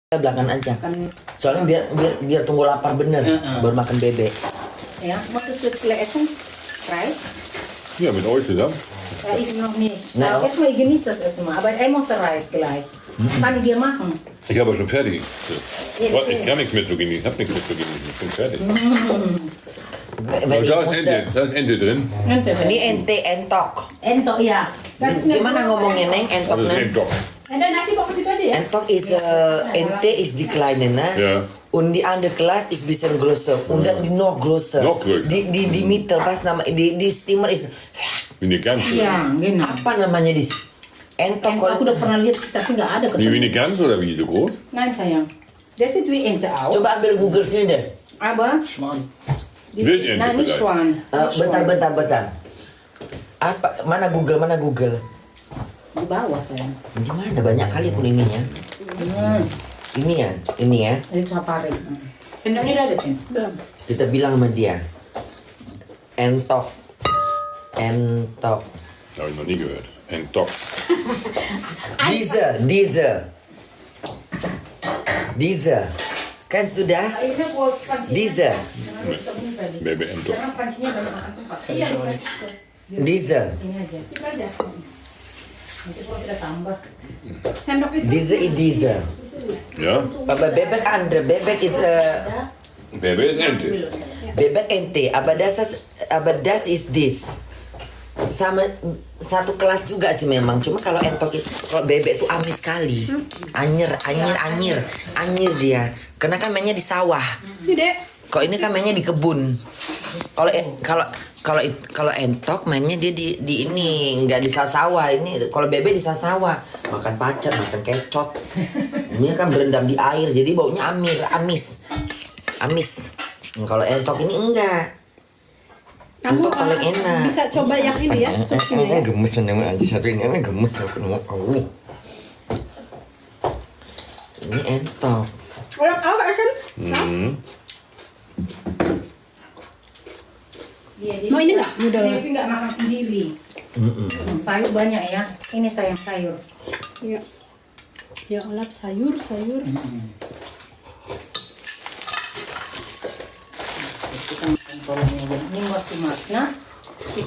belakangan aja. Kan, Soalnya biar tunggu lapar bener baru makan bebek. ja, möchtest du jetzt gleich essen? Reis? Ja, mit euch zusammen. Ja, ich noch nicht. Na, Aber erstmal, ich genieße das Essen mal. Aber er mochte Reis gleich. Kann ich dir machen. Ich habe schon fertig. Ja, Ich kann nichts mehr zu genießen. Ich habe nichts mehr zu genießen. Ich bin fertig. Wenn ich Da ist musste, Ente, da ist Ente drin. ini ente entok. Entok, ja. Das ist eine Gimana ngomongnya Neng Das entok ist Neng? Entok. Und dann nasi bawa ke situ aja ya? Entok is ente is die kleine ne? Ja. Und die andere Kelas ist bisschen größer und dann die noch größer. Noch größer. Die Mitte, was nama die Steamer ist Wie eine Gans. Iya, genau. apa namanya di entok Entok aku udah pernah lihat sih, tapi nggak ada Wie ketemu. eine Gans oder wie? So groß? Nein, sayang. Das sieht wie Ente aus. Coba ambil Google sini deh. Aber Wildente nein, nicht vielleicht. Schwan. Bentar. Apa mana Google? Di bawah, sayang. Gimana banyak kali pun ininya. Ini ya. Itu safari. Sendoknya udah ada, Cin? Belum. Kita bilang sama dia. Entok. Habe ich noch nie gehört. Entok. Diese. Kan sudah? Akhirnya gua pancinya. Diese. Bebe Entok. Karena pancinya banyak makan tempat. Iya, Diese. sini aja. Sini aja. Nanti kalau kita tambah. Sendok itu. Diese. Ja? Aber bebek andere. Bebek is Bebe ist Ente. bebek ente. Aber das is this. Sama satu kelas juga sih memang. Cuma kalau entok itu, kalau bebek itu amis sekali. Anyir dia. Karena kan mainnya di sawah. Dek. Kalau ini kan mainnya di kebun. Kalau entok mainnya dia di ini nggak di sawah. Ini kalau bebek di sawah makan pacar, makan kecot. Ini kan berendam di air jadi baunya amis. Kalau entok ini enggak. Kamu Entok paling enak. bisa coba yang ini ya, sup ini ya. Gemes namanya aja satu ini gemes aku nggak tahu. Ini entok. Orang tahu gak kan? Iya, jadi Mau ini nggak? Noodle. Tapi nggak makan sendiri. Sayur banyak ya. Ini sayang sayur. Ya. Ya, olap sayur. Kita makan kolonnya aja. Ini mesti masnya.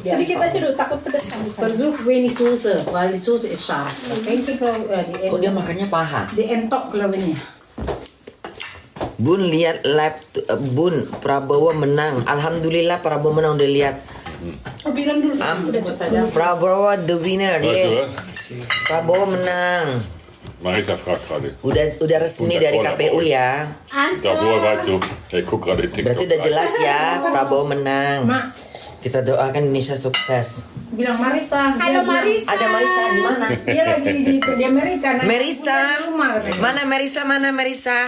Sedikit aja dulu, takut pedas kamu sayang. Versuch wenig Soße, weil die Soße ist scharf. Das hängt die Kok dia makannya paha? di entok kalau ini. Bun lihat live Bun Prabowo menang. Alhamdulillah Prabowo menang udah lihat. Oh, bilang dulu sayang, udah cukup. Prabowo the winner. Weißt du Yes. was? Prabowo menang. Marisa fragt gerade. Udah resmi dari KPU ya. Da woher weißt du? Ich guck gerade TikTok. Berarti udah jelas ya Prabowo menang. Mak, Kita doakan Indonesia sukses. bilang Marisa. Halo Dia bilang, Marisa. Ada Marisa di mana? Dia lagi di Amerika. Nah, Merisa. di rumah katanya. Mana Merisa?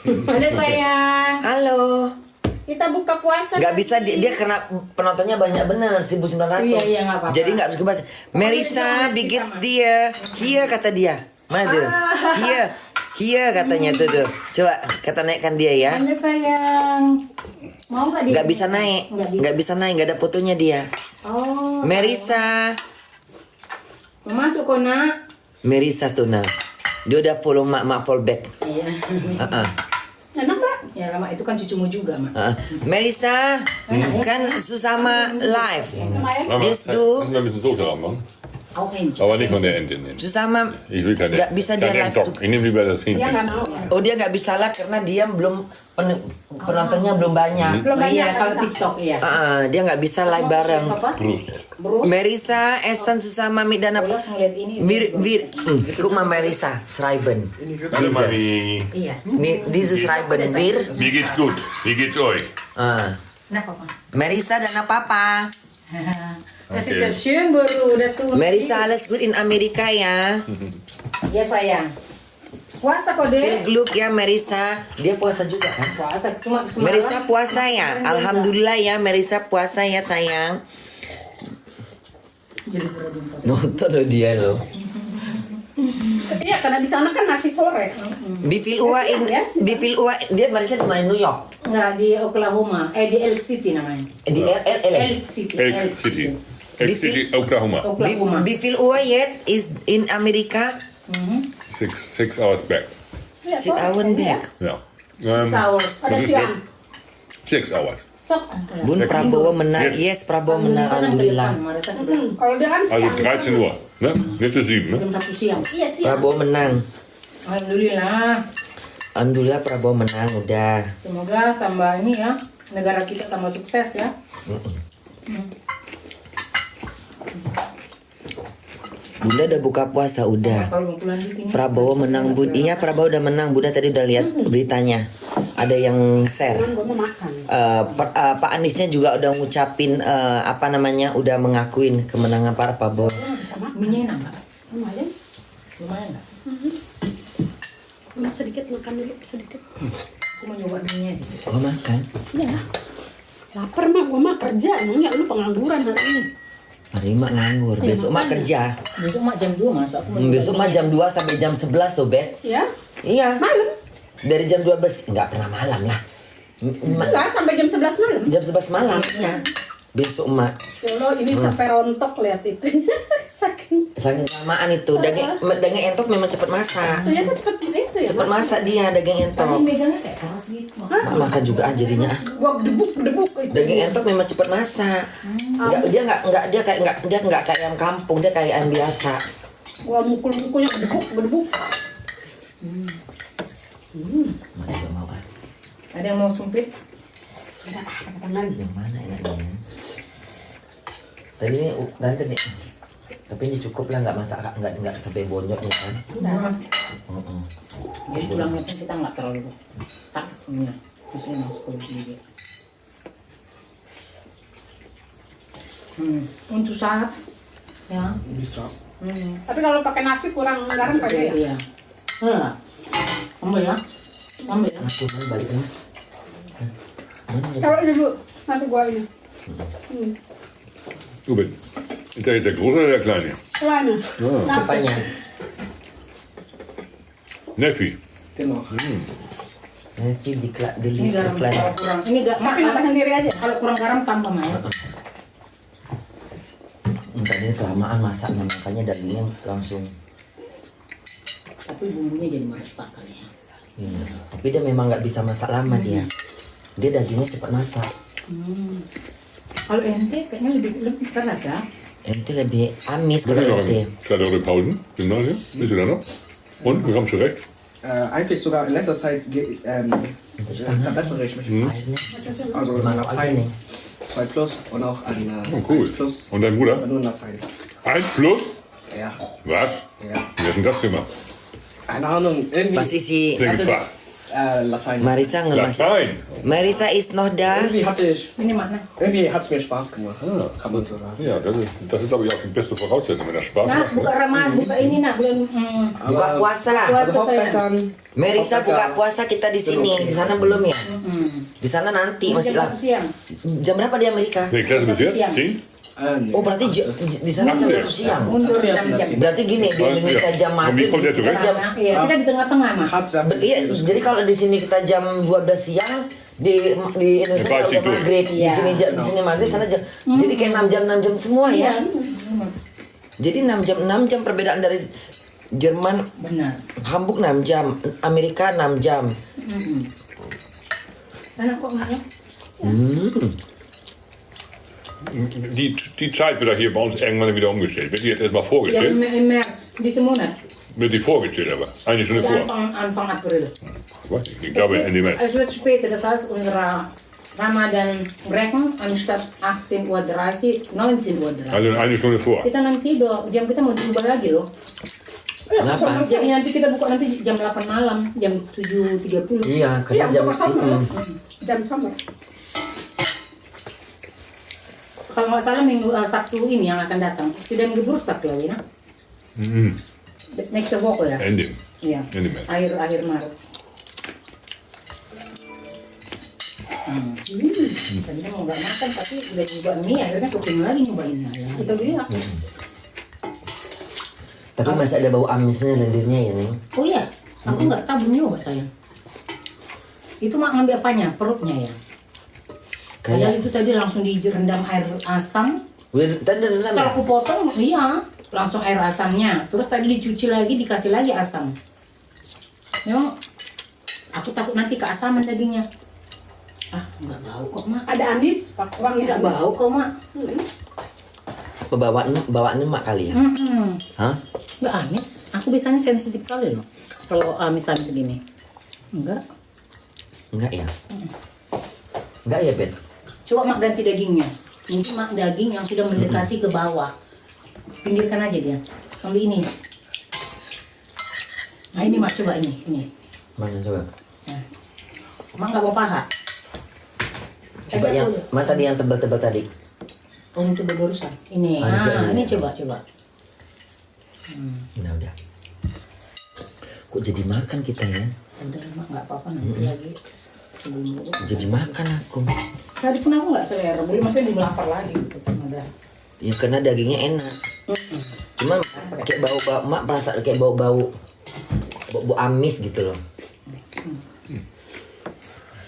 Ada sayang. Halo. Kita buka puasa. Gak bisa dia karena penontonnya banyak benar 1.900. Iya, nggak apa-apa. Jadi nggak bisa bahasa. Merisa begits dia. Here kata dia. Mana tuh? Here katanya tuh. Coba kata naikkan dia ya. Ada sayang. Mau nggak dia? Nggak bisa naik. Nggak bisa naik. Nggak ada fotonya dia. Oh. Merisa. Mau masuk kok nak? Merisa tuh nah. Dia udah follow mak follow back. Iya. Enak Mbak? Ya lama itu kan cucumu juga mak. Merisa kan Susama live. Lumayan. This do. Müssen wir ein bisschen Soße ranmachen. Auch Hähnchen. Aber nicht von der Ente nehmen. Susama Ich will keine. nggak bisa dia kein live Entok. Ich nehme lieber das Ya Hähnchen. nggak mau ya. Oh dia nggak bisa live karena dia belum penontonnya belum banyak. Belum Oh, banyak iya, kalau kan, TikTok iya. Dia nggak bisa live bareng. Apa? Brust. Brus. Merisa Estan Susama Midana Boleh ngeliat ini. guck mal Merisa Schreiben. Hallo Diese. Mami. Iya. Diese Schreiben wir. Wie geht's gut? Wie geht's euch? Nah, Papa. Merisa dan apa? Das ist ja schön, Bro. Dass du uns Merisa siehst. alles gut in Amerika ya. Ya sayang. Puasa kok Viel deh. Glück ya Merisa. Dia puasa juga kan? Puasa cuma semalam. Merisa puasa ya. Alhamdulillah ya Merisa puasa ya sayang. Jadi berajin puasa. Nonton loh dia loh. Iya, karena di sana kan masih sore. Bifil Ua dia Marisa di mana New York? Enggak di Oklahoma. Di Elk City namanya. Di LA. Elk City. Elk City. Elk City, Oklahoma. Oklahoma. Bifil Ua yet is in Amerika. 6 hours back. 6 hour back. Ja. 6 hours. Ada is siang. 6 hours. Sok. Bun Prabowo menang. Yes, Prabowo menang. Alhamdulillah. Kalau dia kan Also siang. 13 Uhr. Ne? Jetzt ist 7, ne? Jam 1 siang. Iya siang. Prabowo menang. Alhamdulillah. Alhamdulillah Prabowo menang udah. Semoga tambah ini ya, negara kita tambah sukses ya. Bunda udah buka puasa udah. Kalau mau pulang ini. Prabowo menang Bun. Iya Prabowo udah menang. Bunda tadi udah lihat beritanya. Ada yang share. Gue mau makan. Pak Aniesnya juga udah ngucapin apa namanya, udah mengakuin kemenangan para Prabowo. Bisa makan. Minyak enak nggak? Lumayan. Lumayan nggak? Cuma sedikit makan dulu sedikit. Aku mau nyoba minyak. Gua makan. Iya. Lapar mah gue mah kerja. Emangnya lu pengangguran hari ini. Hari mak nganggur. Besok mak kerja. Besok mak jam 2 masuk. Aku mau nyoba Besok mah minyak. jam 2 sampai jam 11 tuh, Bet. Ya. Iya. Malam. Dari jam 12 nggak pernah malam lah. Enggak sampai jam 11 malam. Jam 11 malam ya. Besok mak. Ya Allah, ini sampai rontok lihat itu. Saking. Saking kelamaan itu daging entok memang cepat masak. Ternyata cepet itu ya. Cepat masak dia daging Tadi entok. megangnya kayak keras gitu. Mak makan juga jadinya. Gua debuk itu. Daging entok memang cepat masak. Dia nggak kayak ayam kampung, dia kayak ayam biasa. Gua mukul-mukulnya bedebuk. Mak juga mau ah. Ada yang mau sumpit? Enggak, pakai tangan. Yang mana enaknya? Tadi ini tante nih. Tapi ini cukup lah, nggak masak, nggak sampai bonyok nih kan. Udah. Heeh. Jadi tulangnya pun kita nggak terlalu sakit punya. Bisa masuk ke gigi. Untuk saat ya. Tapi kalau pakai nasi kurang garam kali ya. Iya. Enggak. Ambil ya. Ambil ya. Aku mau balik nih. Kalau ini dulu nasi gua ini. Ruben, ist der jetzt der Große oder der Kleine? Kleine. Apanya? Neffi. Genau. Nanti Ini dili garam iklan. kalau kurang. Ini gak Tapi nambah sendiri aja. kalau kurang garam tambah Maya. Tadi kelamaan masaknya, makanya dagingnya langsung. Tapi bumbunya jadi meresap kali ya. Iya. Tapi dia memang nggak bisa masak lama dia. Dia dagingnya cepat masak. Kalau ente kayaknya lebih keras ya. Ente lebih amis Wir kalau haben noch ente. 2 Euro Pausen. Gymnasium. Bist du da noch? Und? Wie kommst du recht? Eigentlich sogar in letzter Zeit verbessere ich mich. Airnya Also in gimana aja Latein nih? 2 plus und auch an Oh, cool. 1 plus. Und dein Bruder? Aber nur in Latein. 1 plus? Ja. Was? Ja. Wie hast du denn das gemacht? Keine Ahnung, irgendwie Pasti si Welches Fach? Latein. Marisa nggak masuk. Latein. Marisa is not there. Irgendwie Ini mana? hat es mir Spaß gemacht. Kann man so sagen. Ja, das ist glaube ich auch die beste Voraussetzung, wenn das Spaß Nah, macht. buka Ne? Ramadan, buka ini nak bulan Buka puasa. Puasa. Also Hauptwettern. Marisa buka puasa kita di sini. Di sana belum ya? Di sana nanti masih jam lah. 1 siang. Jam berapa di Amerika? Welche Klasse bist du jetzt? Siang. 10? Nee. Oh berarti di sana jam 1 siang. Mundur 6 jam. Berarti gini di Indonesia jam maghrib Kommt der kita zurück? jam. Iya, kita di tengah-tengah mah. Hat sehr Iya, jadi kalau di sini kita jam 12 siang di Indonesia Ya, udah itu. maghrib. Di Iya. sini di sini maghrib, sana jam. Jadi kayak 6 jam semua ya. Jadi 6 jam perbedaan dari Jerman, Benar. Hamburg 6 jam, Amerika 6 jam. Enak kok enggaknya? Die Zeit wird doch hier bei uns irgendwann wieder umgestellt. Wird die jetzt erstmal Ya vorgestellt? im März, diesen Monat. Wird die vorgestellt aber? Eine Stunde vor. Anfang April. Weiß ich glaube Ende März. Es wird später, das heißt unsere Ramadan Brechen anstatt 18:30 Uhr 19:30 Uhr. Also eine Stunde vor. Kita nanti jam kita mau diubah lagi loh. Kenapa? Jadi nanti kita buka nanti jam 8 malam, jam 7.30. Iya, Iya, karena jam buka summer. Jam summer. Kalau nggak salah minggu Sabtu ini yang akan datang. Sudah minggu Geburtstag ya, Wina? Next Woche ya? Ende. Iya. Ende März. Akhir Maret. Tadinya mau nggak makan tapi udah nyoba mie akhirnya kepingin lagi nyobainnya ya. Itu dia. Tapi masih ada bau amisnya lendirnya ya nih. Oh iya, aku nggak tahu belum nyoba sayang. Itu mak ngambil apanya? Perutnya ya. Padahal Kayak itu tadi langsung direndam air asam. tadi Setelah aku potong, iya langsung air asamnya. Terus tadi dicuci lagi, dikasih lagi asam. Memang Aku takut nanti keasaman dagingnya. Ah, nggak bau kok, Mak. Ada anis, pak wangi Nggak bau kok, Mak. Apa bawaan emak kali ya? Hah? Nggak amis. Aku biasanya sensitif kali loh. Kalau amis-amis begini. Enggak. Enggak ya? Enggak ya, Ben? Coba Mak ganti dagingnya. Ini Mak daging yang sudah mendekati ke bawah. Pinggirkan aja dia. Ambil ini. Nah ini Mak coba ini. Mana coba? Nah. Mak nggak mau paha. Coba Tadi yang aku- mana tadi yang tebal-tebal tadi? Oh ini coba barusan. Ini. Ah, Nah, ini. ini coba. Nah udah. Kok jadi makan kita ya? Udah Mak nggak apa-apa nanti lagi sebelum dulu. Jadi makan aku. Tadi pun aku nggak selera. Beli maksudnya belum lapar lagi gitu. Udah. Ya karena dagingnya enak. Cuma kayak bau-bau, mak perasa kayak bau-bau amis gitu loh.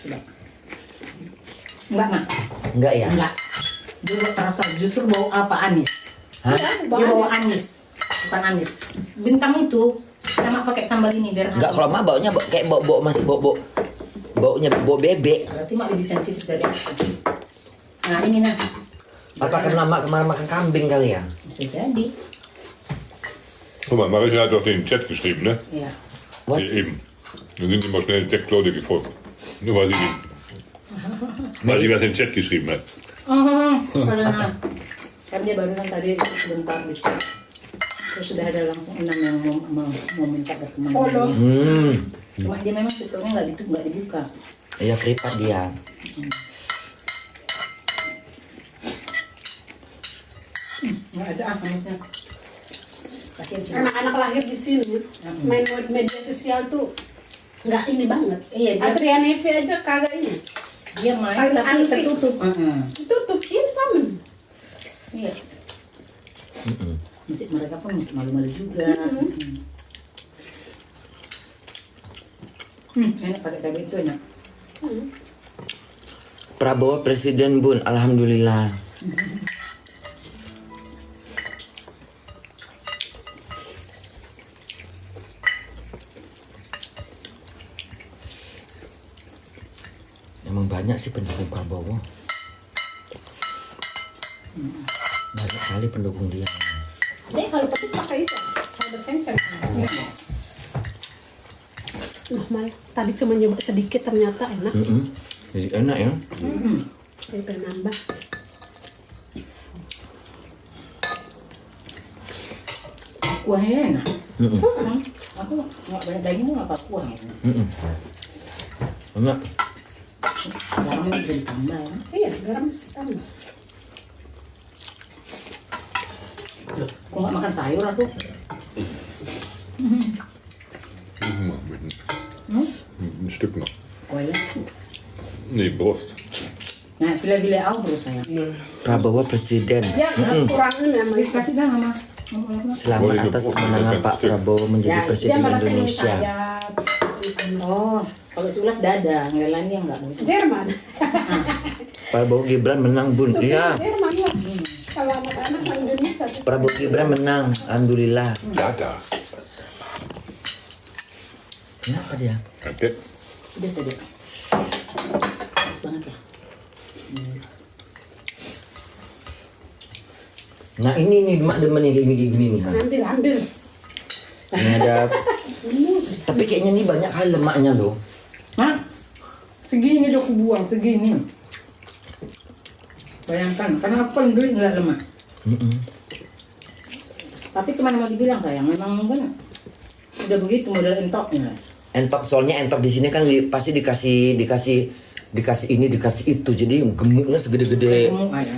Coba. Enggak Mak. Enggak ya? Enggak. Dia terasa justru bau apa anis. Hah? Dia bawa anis, bukan amis. Bintang itu sama pakai sambal ini biar Enggak, kalau mak baunya kayak bau masih baunya bau bebek. berarti mak lebih sensitif dari aku. Nah ini nah Apa karena mak kemarin makan kambing kali ya? bisa jadi. Guck mal, Marika hat doch den Chat geschrieben, ne? Ya. Was? Eben. Dann sind immer schnell Jack Claude gefolgt. Nur weil sie was im Chat geschrieben hat. Karena dia baru kan tadi sebentar di chat. Terus sudah ada langsung 6 yang mau minta berteman. Follow. Cuma dia memang fiturnya nggak dibuka. Iya keripat dia. Nggak ada amisnya. Kasihan sih. Anak-anak lahir di sini, main media sosial tuh nggak ini banget. Iya, dia- Adrian Evi aja kagak ini. Dia main Anti. tapi tertutup. Tutup ini sama. Iya. Musik mereka pun masih malu-malu juga. Enak pakai cabai itu enak. Prabowo Presiden Bun, alhamdulillah. Emang banyak sih pendukung Prabowo. Banyak kali pendukung dia. Deh kalau petis pakai itu, ada senceng. Nah mal, tadi cuma nyoba sedikit ternyata enak. Jadi enak ya. Jadi pengen nambah. Kuahnya enak. Aku nggak banyak daging nggak apa kuah. Enak. Garam bisa ditambah ya. Iya, garam tambah. Loh, kok nggak makan sayur aku? Ein Stück noch. Kuahnya. Nee, Brust. Nah, file-file aku terus sayang. Prabowo Presiden. Ya, kurangin memang. Kasih dah mama. Selamat atas kemenangan Pak Prabowo menjadi Presiden Indonesia. Oh, kalau si Ulaf dada, yang lain dia nggak boleh. Jerman. Prabowo Gibran menang Bun. Iya. Jerman ya. Kalau anak-anak orang Indonesia tuh. Prabowo Gibran menang, alhamdulillah. Dada. Kenapa dia? Danke. Biasa deh. Pas banget ya. Nah ini mak demen nih kayak gini nih. Ha. Ambil. Ini ada. Tapi kayaknya nih banyak kali lemaknya loh. Hah? Segini udah aku buang, segini. Bayangkan, karena aku paling geli ngeliat lemak. Tapi cuma mau dibilang sayang, memang kan udah begitu model entoknya. Entok soalnya entok di sini kan pasti dikasih ini dikasih itu jadi gemuknya segede-gede. Gemuk aja.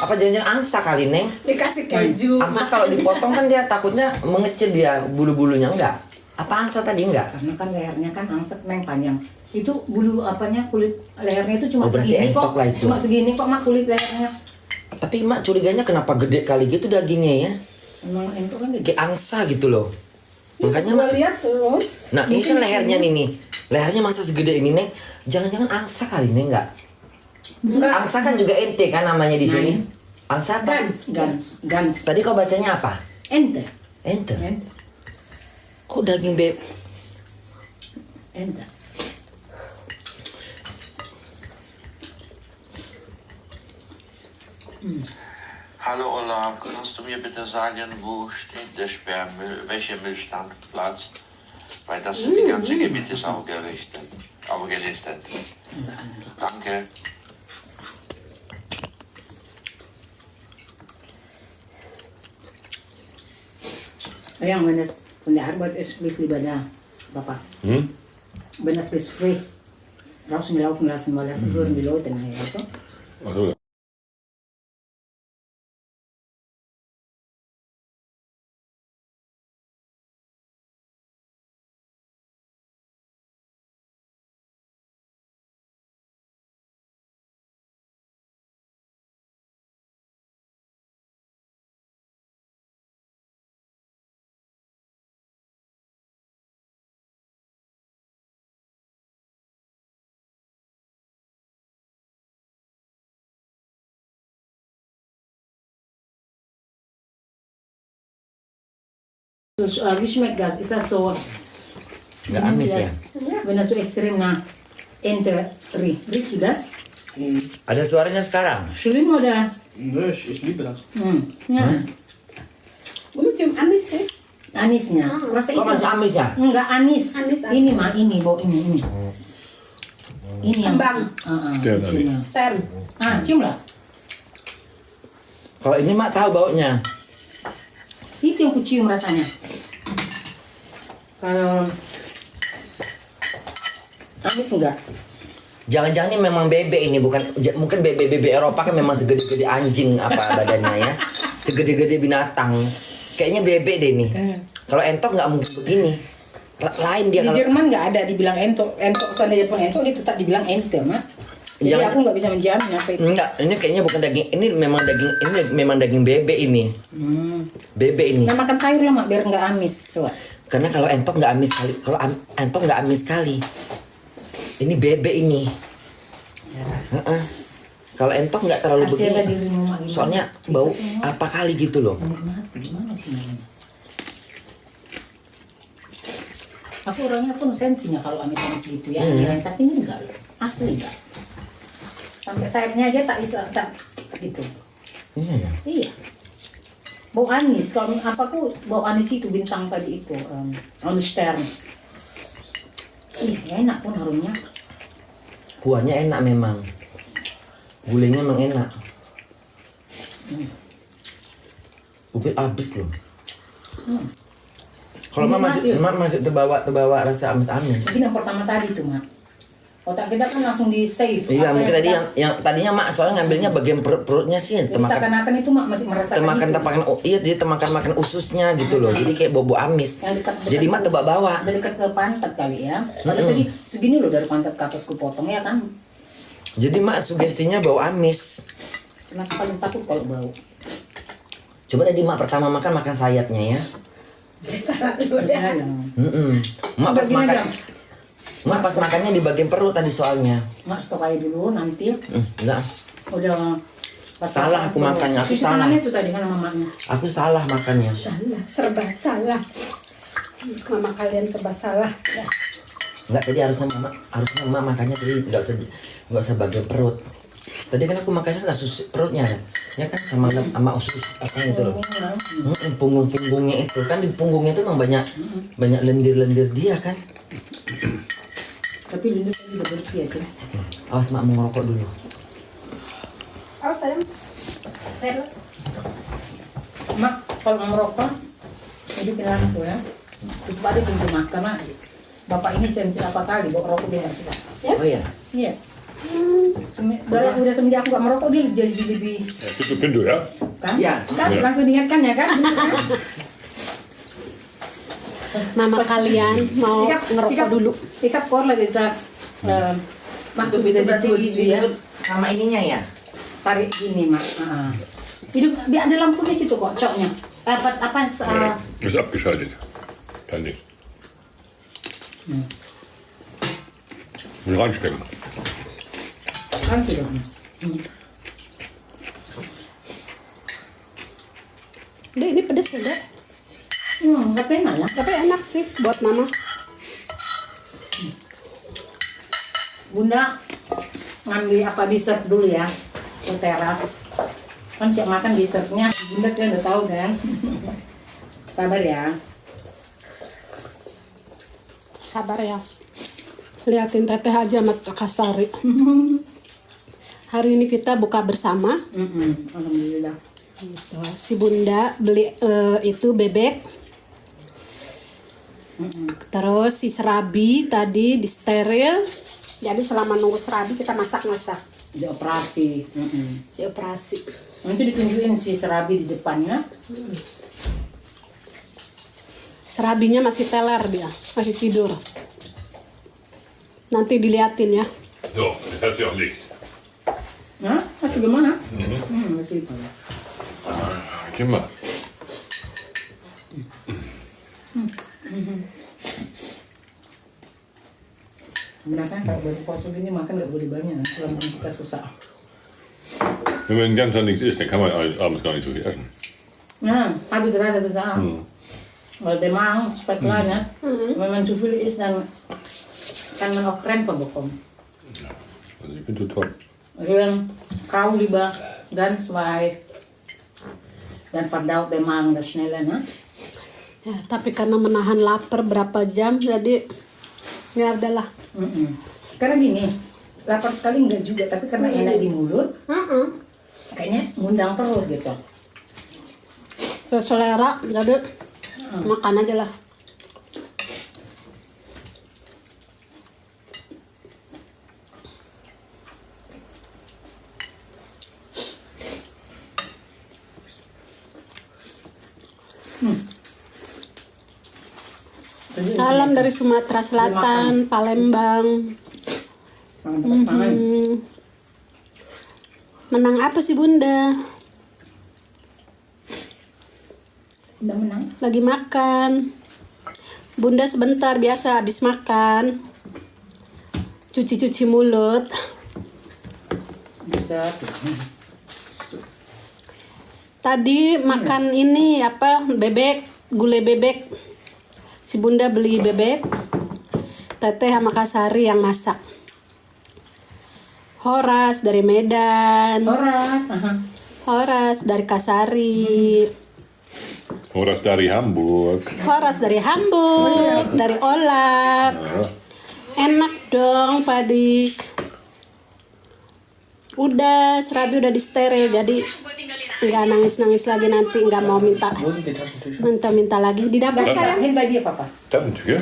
Apa jangan angsa kali Neng? Dikasih keju. Angsa kalau dipotong kan dia takutnya mengecil dia bulu-bulunya enggak? Apa angsa tadi enggak? Karena kan lehernya kan angset memang panjang. Itu bulu apanya kulit lehernya itu cuma Oh, berarti segini kok. entok lah itu. Cuma segini kok mak kulit lehernya. Tapi mak curiganya kenapa gede kali gitu dagingnya ya? Memang entok kan gede. Kayak angsa gitu loh. Makanya Gue mak, lihat tuh. nah ini kan lehernya nih. Lehernya masa segede ini Neng? Jangan-jangan angsa kali Neng enggak? Angsa kan juga ente kan namanya di sini. Angsa apa? Gans. Tadi kau bacanya apa? Ente. Ente. Ente. Kok daging beb? Entah. Hallo Olaf, kannst du mir bitte sagen, wo steht der Sperrmüll, welcher Müllstandplatz? Weil das die ganze Gebiet ist auch gelistet. Danke. Ayang, wenn es von der Arbeit ist, bis lieber da, Papa. Wenn das Gespräch draußen laufen lassen, weil das hören die Leute nachher, weißt du? Also, So, wie schmeckt das? Ist das so, Nggak amis ya? wenn das so extrem nach Ente riechst du das? Ada suaranya sekarang. Schlimm oder? Nö, ich liebe das. Ja. Gue cium anis ya. Anisnya. Rasa Kok itu masih amis ya? enggak anis. Anis apa? Ini mah ini bau ini. Ini yang Kembang. Stern ciumnya. Stern. Cium lah. Kalau ini mak tahu baunya. Itu yang kucium rasanya. Kalau amis enggak? Jangan-jangan ini memang bebek ini bukan mungkin bebek Eropa kan memang segede-gede anjing apa badannya ya. Segede-gede binatang. Kayaknya bebek deh nih. Kalau entok nggak mungkin begini. Lain dia Di kalau Jerman nggak ada dibilang entok. Entok seandainya pun entok dia tetap dibilang ente, Mas. Jadi Jangan- aku nggak bisa menjamin apa itu. enggak, ini kayaknya bukan daging. Ini memang daging bebek ini. Bebek ini. Nah makan sayur lah mak biar nggak amis. Coba. Karena kalau entok nggak amis sekali. Kalau entok nggak amis sekali. Ini bebek ini. Heeh. Kalau entok nggak terlalu Kasihanlah begini. dirimu mak. Gimana? Soalnya bau Itu semua apa kali gitu loh. menikmati. Gimana sih namanya? Aku orangnya pun sensinya kalau amis-amis gitu ya. Kirain, tapi ini enggak loh. Asli enggak. Sampai sayapnya aja tak bisa tak gitu. Iya ya. Iya. Bau anis. Kalau apa ku bau anis itu bintang tadi itu. Stern. Ih enak pun harumnya. Kuahnya enak memang. Gulainya memang enak. Bukit habis loh. Kalau Ini masih terbawa rasa amis-amis. Mungkin yang pertama tadi tuh mak. Otak kita kan langsung di save. Iya, Apa mungkin tadi kita- yang tadinya mak soalnya ngambilnya bagian perutnya sih, Jadi seakan-akan itu mak masih merasakan itu. temakan iya jadi makan ususnya gitu loh. Jadi kayak bobo amis. Yang dekat-dekat Jadi mak itu. tebak-bawa. Udah dekat ke pantat kali ya. Padahal tadi segini loh dari pantat ke atas ku potong ya kan. Jadi mak sugestinya bau amis. Kenapa paling takut kalau bau? Coba tadi mak pertama makan sayapnya ya. Salah dulu ya. Mak pas Begini makan aja. mak pas makannya di bagian perut tadi soalnya. Mak stok aja dulu nanti Enggak. udah pas Salah aku makannya, aku cuci salah. tangannya tuh tadi kan sama mamanya. Aku salah makannya. Salah, serba salah. Mama kalian serba salah. Ya. Enggak, tadi harusnya mak makannya tadi enggak usah bagian perut. Tadi kan aku makannya nggak susu perutnya ya kan sama usus apa itu loh. Punggung-punggungnya itu kan di punggungnya itu memang banyak lendir-lendir dia kan. Tapi dulu tadi udah bersih aja. Awas mak mau ngerokok dulu. Awas sayang. Mak kalau mau merokok jadi pilihan aku ya. Itu ada pintu mak karena bapak ini sensi apa kali bawa rokok dia nggak suka. Ya? Oh ya. Iya. Udah semenjak aku gak merokok dia jadi lebih itu pintu ya. kan? Iya. Kan Iya. langsung diingatkan ya kan? Mama kalian mau ngerokok dulu. Ikat kor lagi Zak. Waktu beda di ya. sama ininya ya. Tarik gini mak. Hidup biar ada lampu di situ kok coknya. Apa Ist abgeschaltet. Kann nicht. Und reinstecken. kan sudah. Dek, ini pedes ya, Dek? Tapi enak ya. Tapi enak sih buat mama. Bunda ngambil apa dessert dulu ya ke teras. Kan siap makan dessertnya. Bunda kan udah tahu kan. Sabar ya. Sabar ya. Liatin teteh aja sama Kak Sari. Hari ini kita buka bersama. Alhamdulillah. Gitu. Si Bunda beli itu bebek. Terus si serabi tadi disteril. Jadi selama nunggu serabi kita masak-masak. Dioperasi. Dioperasi. Nanti ditunjukin si serabi di depannya. Serabinya masih teler dia, masih tidur. Nanti diliatin ya. So, das hat sie auch nicht. Nah, masih gimana? Masih gimana? Geh mal. Benar kan kalau baru puasa gini makan nggak boleh banyak, kalau kita sesak. Wenn man den ganzen Tag nichts isst, dann kann man abends gar nicht so viel essen. Nah, habis gerade gesagt, weil der Magen cepat banyak, wenn man zu viel isst, dann kann man auch Krämpfe bekommen. Also ich bin total. Also dann kau lieber ganz weich, dann verdaut der Magen das schneller, ne? Ya, tapi karena menahan lapar berapa jam, jadi ya udahlah. Karena gini, lapar sekali enggak juga, tapi karena enak di mulut, kayaknya ngundang terus gitu. Selera, jadi makan aja lah. Salam dari Sumatera Selatan, Palembang. Menang apa sih Bunda? Udah menang. Lagi makan. Bunda sebentar, biasa habis makan. Cuci-cuci mulut. Bisa. Tadi makan ini apa? Bebek, gulai bebek. Si Bunda beli bebek. Teteh sama Kak Sari yang masak. Horas dari Medan. Horas dari Kak Sari. Horas dari Hamburg. Horas dari Hamburg, dari Olak. Enak dong, Padik. Udah, serabi udah disteril, jadi nggak nangis-nangis lagi nanti, nggak mau minta lagi di dapur sayang. Hinter dir, Papa. Taschentücher?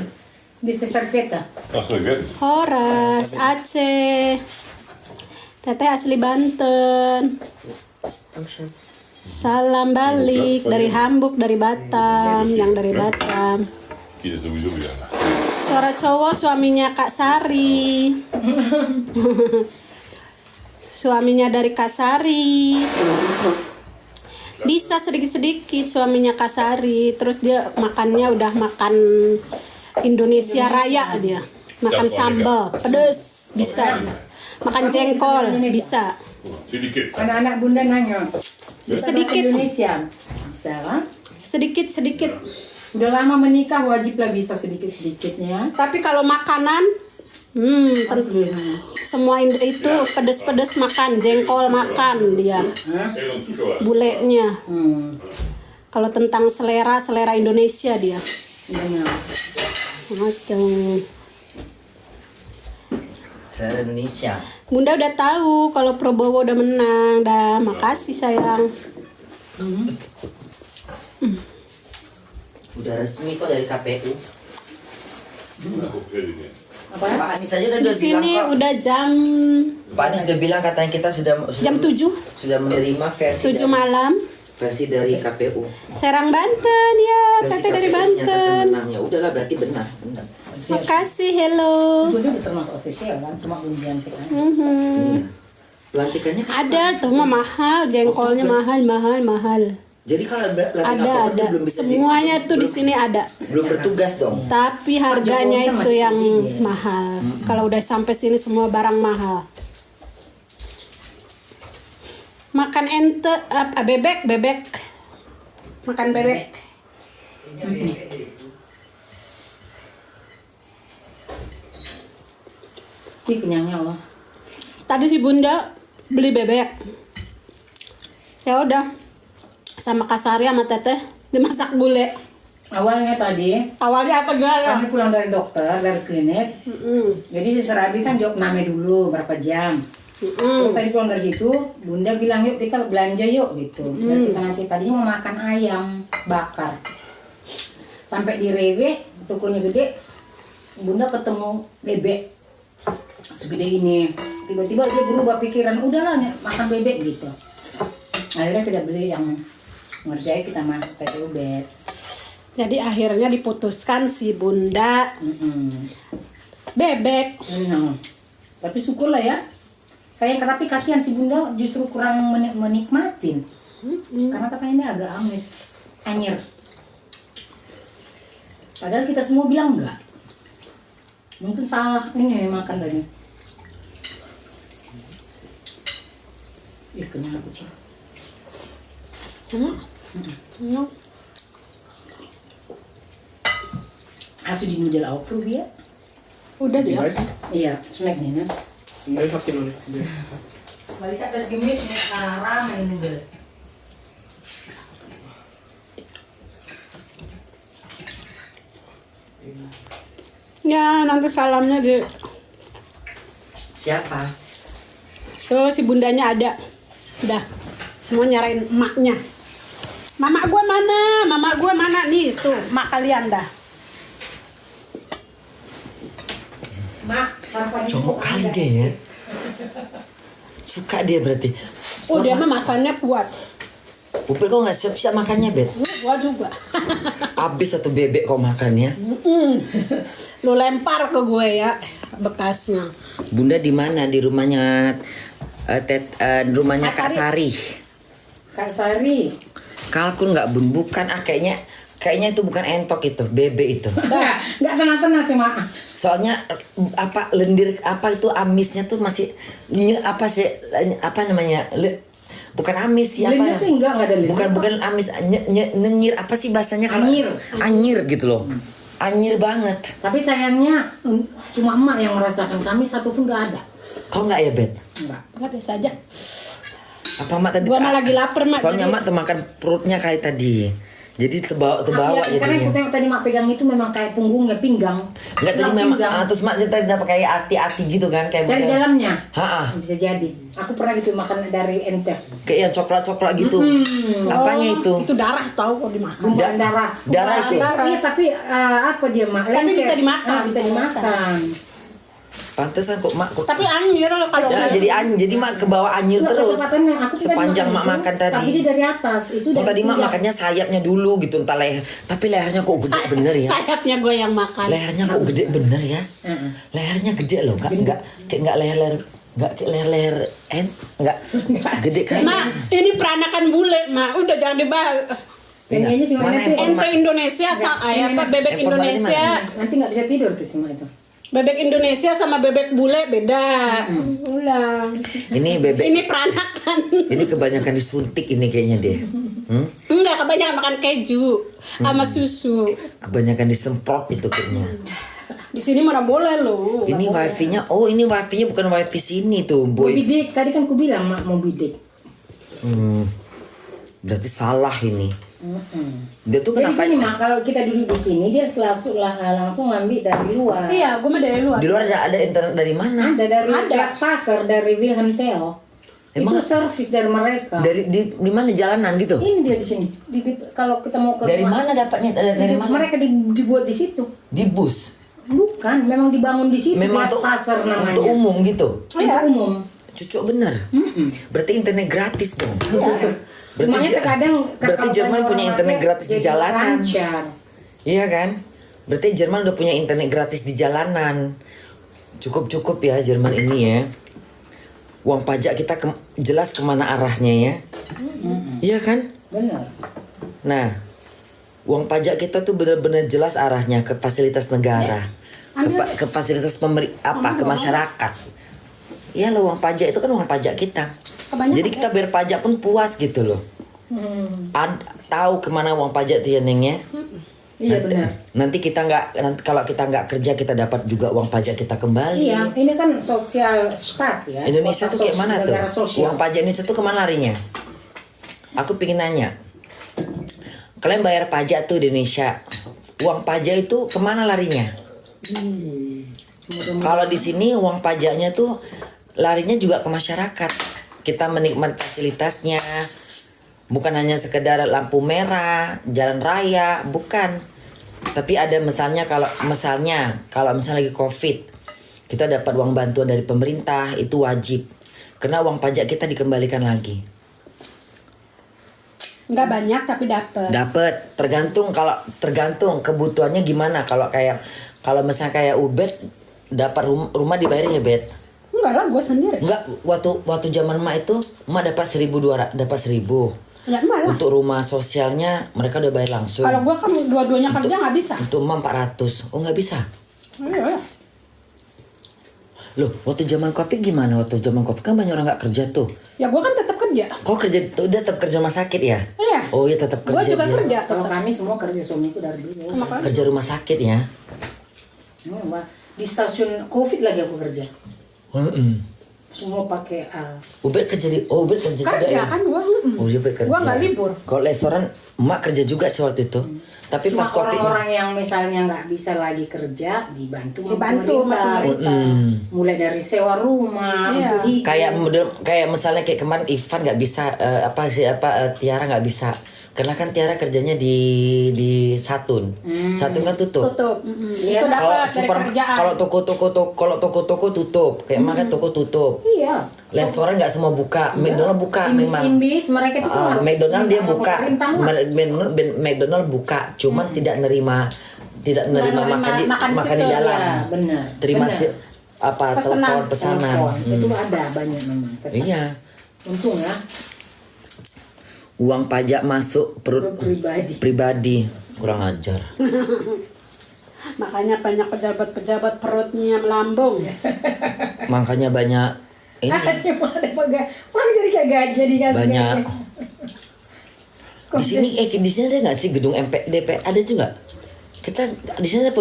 Diese Serviette. Ach so, jetzt. Horas, Aceh. Teteh asli Banten. Salam balik dari Hamburg, dari Batam, yang dari Batam. Geht ja sowieso wieder. Suara cowok suaminya Kak Sari. Suaminya dari Kak Sari. Bisa sedikit-sedikit suaminya Kak Sari. Terus dia makannya udah makan Indonesia Raya dia. Makan sambal, pedes, bisa. Makan jengkol, bisa. Sedikit. Anak-anak Bunda nanya. Bisa bahasa Sedikit. Indonesia. Bisa kan? Sedikit-sedikit. Udah lama menikah wajib lah bisa sedikit-sedikitnya. Tapi kalau makanan, Asli. semua itu pedes-pedes makan, jengkol makan dia. Bulenya. Kalau tentang selera Indonesia dia. Benar. Macam. Saya Indonesia. Bunda udah tahu kalau Prabowo udah menang. Dah, makasih sayang. Udah resmi kok dari KPU. Apa? Pak Anies aja tadi Di udah bilang sini kok. udah jam Pak Anies udah bilang katanya kita sudah jam 7 sudah menerima versi 7 malam. versi dari KPU. Serang Banten ya, Versi teteh dari KPU nyatakan Banten. menang. Ya udahlah berarti benar. Makasih, hello. Itu udah termasuk official kan, cuma belum dilantik kan. Iya. Pelantikannya kan. Ada tuh mah mahal, jengkolnya mahal. Jadi kalau pelantikan Ada, KPU ada. belum bisa Semuanya tuh di sini ada. belum bertugas dong. Tapi harganya Jokowi kan itu masih yang presiden. mahal. Kalau udah sampai sini semua barang mahal. Makan ente bebek. Makan bebek. Ih, kenyangnya Allah. Tadi si Bunda beli bebek. Ya udah, sama Kak Sari sama Teteh dimasak gulai. Awalnya tadi Awalnya apa gala? kami pulang dari dokter, dari klinik. Jadi si Serabi kan diopname dulu berapa jam. Terus tadi pulang dari situ, Bunda bilang yuk kita belanja yuk gitu. Biar kita nanti tadinya mau makan ayam bakar. Sampai di Rewe, tokonya gede, Bunda ketemu bebek segede ini. Tiba-tiba dia berubah pikiran, udahlah makan bebek gitu. Akhirnya kita beli yang ngerjain, kita masak pakai ubet. Jadi akhirnya diputuskan si Bunda bebek. Tapi syukurlah ya. Sayang, tapi kasihan si Bunda justru kurang menikmatin. Karena katanya ini agak amis, anyir. Padahal kita semua bilang enggak. Mungkin salah ini makan tadi. Ih, kenyang aku Cik. Asu di noodle aku ya. Udah Die dia. Weißen? Iya, smack nih, nah. Nee, ich hab die noch nicht probiert. Balik atas gemis ramen noodle. Ya nanti salamnya di. Siapa? Tuh si bundanya ada. Udah. Semua nyarain emaknya. Mama gua mana? Mama gua mana nih? Tuh, mak kalian dah. Mak, Congok kali dia ya. Suka dia berarti. Oh, dia mah makannya kuat. Upil kok nggak siap-siap makannya, Bet? Gua juga. Abis satu bebek kok makannya. Lu lempar ke gue ya bekasnya. Bunda di mana? Di rumahnya rumahnya Kak Sari. Kak Sari. Kalkun nggak Bun? Bukan kayaknya itu bukan entok itu, bebek itu. Nggak tenang-tenang sih mak. Soalnya apa lendir apa itu amisnya tuh masih apa sih apa namanya? Bukan amis sih apa? Lendir sih enggak ada lendir. Bukan amis nenyir apa sih bahasanya kalau anyir gitu loh. Anyir banget. Tapi sayangnya cuma emak yang merasakan, kami satu pun nggak ada. Kok nggak ya, Bet? Enggak biasa aja. Apa mak tadi? Gua mah lagi lapar, Mak. Soalnya Jadi- mak tuh makan perutnya kali tadi. Jadi terbawa Iya, karena jadinya. yang tengok tadi mak pegang itu memang kayak punggungnya pinggang. Enggak tadi Tulang memang pinggang. terus mak tadi dapat kayak ati-ati gitu kan kayak Dari bukan- dalamnya. Ha-ha. Bisa jadi. Aku pernah gitu makan dari ente. Kayak yang coklat-coklat gitu. Apanya itu? Itu darah tahu kok dimakan. Gumpalan darah. Darah itu. Darah. Iya, tapi apa dia mak? Tapi Lengket. bisa dimakan. Bisa dimakan. Pantesan kok mak kok. Tapi anyir kalau Ya, jadi mak ke bawah anyir Nggak, terus. kecepatannya. Aku tadi Sepanjang mak itu, makan Tapi dia tadi. dari atas. Itu Oh dari tadi mak pinggang. makannya sayapnya dulu gitu entah leher. Tapi lehernya kok gede bener ya. sayapnya gue yang makan. Lehernya kok gede bener ya. Lehernya gede loh, enggak kayak enggak leher enggak kayak leher enggak gede kayak. Mak, ini peranakan bule, Mak. Udah jangan dibahas. Kayaknya sih Mana Mak, handphone, Ente Mak? Indonesia apa bebek Handphone Indonesia. nanti nggak bisa tidur tuh semua itu. Bebek Indonesia sama bebek bule beda. Ulang. Ini bebek. Ini peranakan. Ini kebanyakan disuntik ini kayaknya deh. Enggak, kebanyakan makan keju sama susu. Kebanyakan disemprot itu kayaknya. Di sini mana boleh loh. Ini wifi-nya, oh ini wifi-nya bukan wifi sini tuh, boy. Moby Dick, tadi kan aku bilang mak Moby Dick. Berarti salah ini. Dia tuh Jadi kenapa? gini mak, kalau kita duduk di sini dia langsung ngambil dari luar. Iya, gue mah dari luar. Di luar ada internet dari mana? Ada dari Ada. Glasfaser dari Wilhelm Theo. Emang? Itu servis dari mereka. Di mana jalanan gitu? Ini dia di sini. Kalau kita mau ke Dari rumah, mana dapatnya? Dari mana? mereka dibuat di situ. Di bus. Bukan, memang dibangun di situ. Memang tuh Glasfaser namanya. untuk umum gitu. Untuk umum. Cucuk bener. Berarti internet gratis dong. Berarti, Makanya terkadang berarti kalau Jerman banyak punya orang internet pakai, gratis di jadi jalanan. lancar. Iya kan? Berarti Jerman udah punya internet gratis di jalanan. Cukup ya Jerman ini ya. Uang pajak kita jelas kemana arahnya ya. Iya kan? Benar. Nah, uang pajak kita tuh benar-benar jelas arahnya ke fasilitas negara. Ke fasilitas ke masyarakat. Iya loh, uang pajak itu kan uang pajak kita. Kebanyakan Jadi kita bayar pajak pun puas gitu loh. Tahu kemana uang pajak tuh ya Neng ya. Iya benar. Nanti kalau kita nggak kerja kita dapat juga uang pajak kita kembali. Iya, ini kan sosial stat ya. Indonesia Kota tuh kayak mana tuh? negara sosial. Uang pajak Indonesia tuh kemana larinya? Aku pengen nanya. Kalian bayar pajak tuh di Indonesia. Uang pajak itu kemana larinya? Kalau di sini uang pajaknya tuh larinya juga ke masyarakat. Kita menikmati fasilitasnya. Bukan hanya sekedar lampu merah, jalan raya, bukan. Tapi ada misalnya kalau misalnya lagi Covid, kita dapat uang bantuan dari pemerintah, itu wajib. Karena uang pajak kita dikembalikan lagi. Nggak banyak tapi dapat. Dapat, tergantung kebutuhannya gimana. Kalau misalnya kayak Ubed dapat rumah dibayarin ya, Bet? Enggak lah, gue sendiri. Enggak, waktu zaman emak itu emak dapat 1.000. Ya malah. Untuk rumah sosialnya mereka udah bayar langsung. Kalau gue kan dua-duanya kerja nggak bisa. Untuk emak 400. Oh nggak bisa? Iya. Loh, waktu zaman Covid gimana? Waktu zaman Covid kan banyak orang nggak kerja tuh. Ya gue kan tetap kerja. Kok kerja udah tetap kerja rumah sakit ya? Iya. Oh iya tetap kerja. Gue juga dia. kerja. Kalau tetap. kami semua kerja, suamiku dari dulu. Makanya. Kerja rumah sakit ya. Wah, di stasiun Covid lagi aku kerja. Heeh. Semua pakai Ubed kerja Ubed kerja juga Kerja ya? kan gue. Oh dia kerja. Gue nggak libur. Kalau restoran emak kerja juga sih waktu itu. Tapi Cuma pas Covid orang-orang yang misalnya nggak bisa lagi kerja dibantu sama Dibantu sama pemerintah. Mulai dari sewa rumah, Iya. untuk hidup. kayak misalnya kayak kemarin Ivan nggak bisa Tiara nggak bisa karena kan Tiara kerjanya di Satun. Satun kan tutup. Tutup. Iya. Itu Kalau dapat dari kerjaan. kalau toko-toko tutup, kayak makan toko tutup. Iya. Restoran nggak semua buka, McDonald buka memang. Imbis mereka itu kan harus McDonald dia sama buka, pemerintah lah. McDonald buka, cuman tidak nerima nerima makan di situ, dalam. Iya, benar. Terima Benar. sih Pesanan. telepon pesanan. Telepon. Itu ada banyak memang. Tetap. Iya. Untung ya, Uang pajak masuk perut pribadi kurang ajar. Makanya banyak pejabat-pejabat perutnya melambung. Makanya banyak ini apa sih mau ada jadi kayak gajah dikasih banyak gajah. di sini ada nggak sih gedung DPR ada juga? Kita di sini ada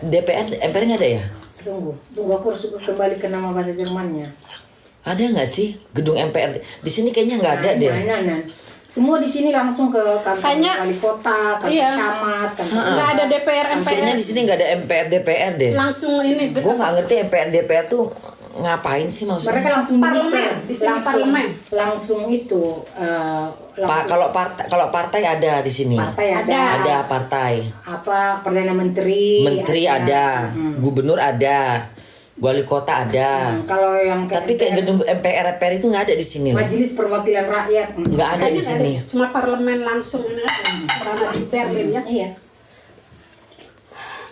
DPR MPR nggak ada ya? Tunggu aku harus kembali ke nama bahasa Jermannya. Ada nggak sih gedung MPR di sini? Kayaknya nggak ada deh. Nah. Semua di sini langsung ke kantor Kayaknya- wali kota, kantor Iya. camat, kantor. Nggak ada DPR Kayaknya MPR. di sini nggak ada MPR DPR deh. Langsung ini. Gue nggak ngerti MPR DPR tuh ngapain sih Mereka maksudnya? langsung Parlemen, minister, di sini parlemen. langsung itu langsung Kalau partai ada di sini. partai ada, Ada partai. apa perdana menteri, Menteri ada, gubernur ada, wali kota ada. Kalau yang Tapi kayak gedung MPR itu nggak ada di sini loh. Majelis Perwakilan Rakyat, Nggak ada di sini. Cuma parlemen langsung ini aja. Karena di Berlin ya. Iya.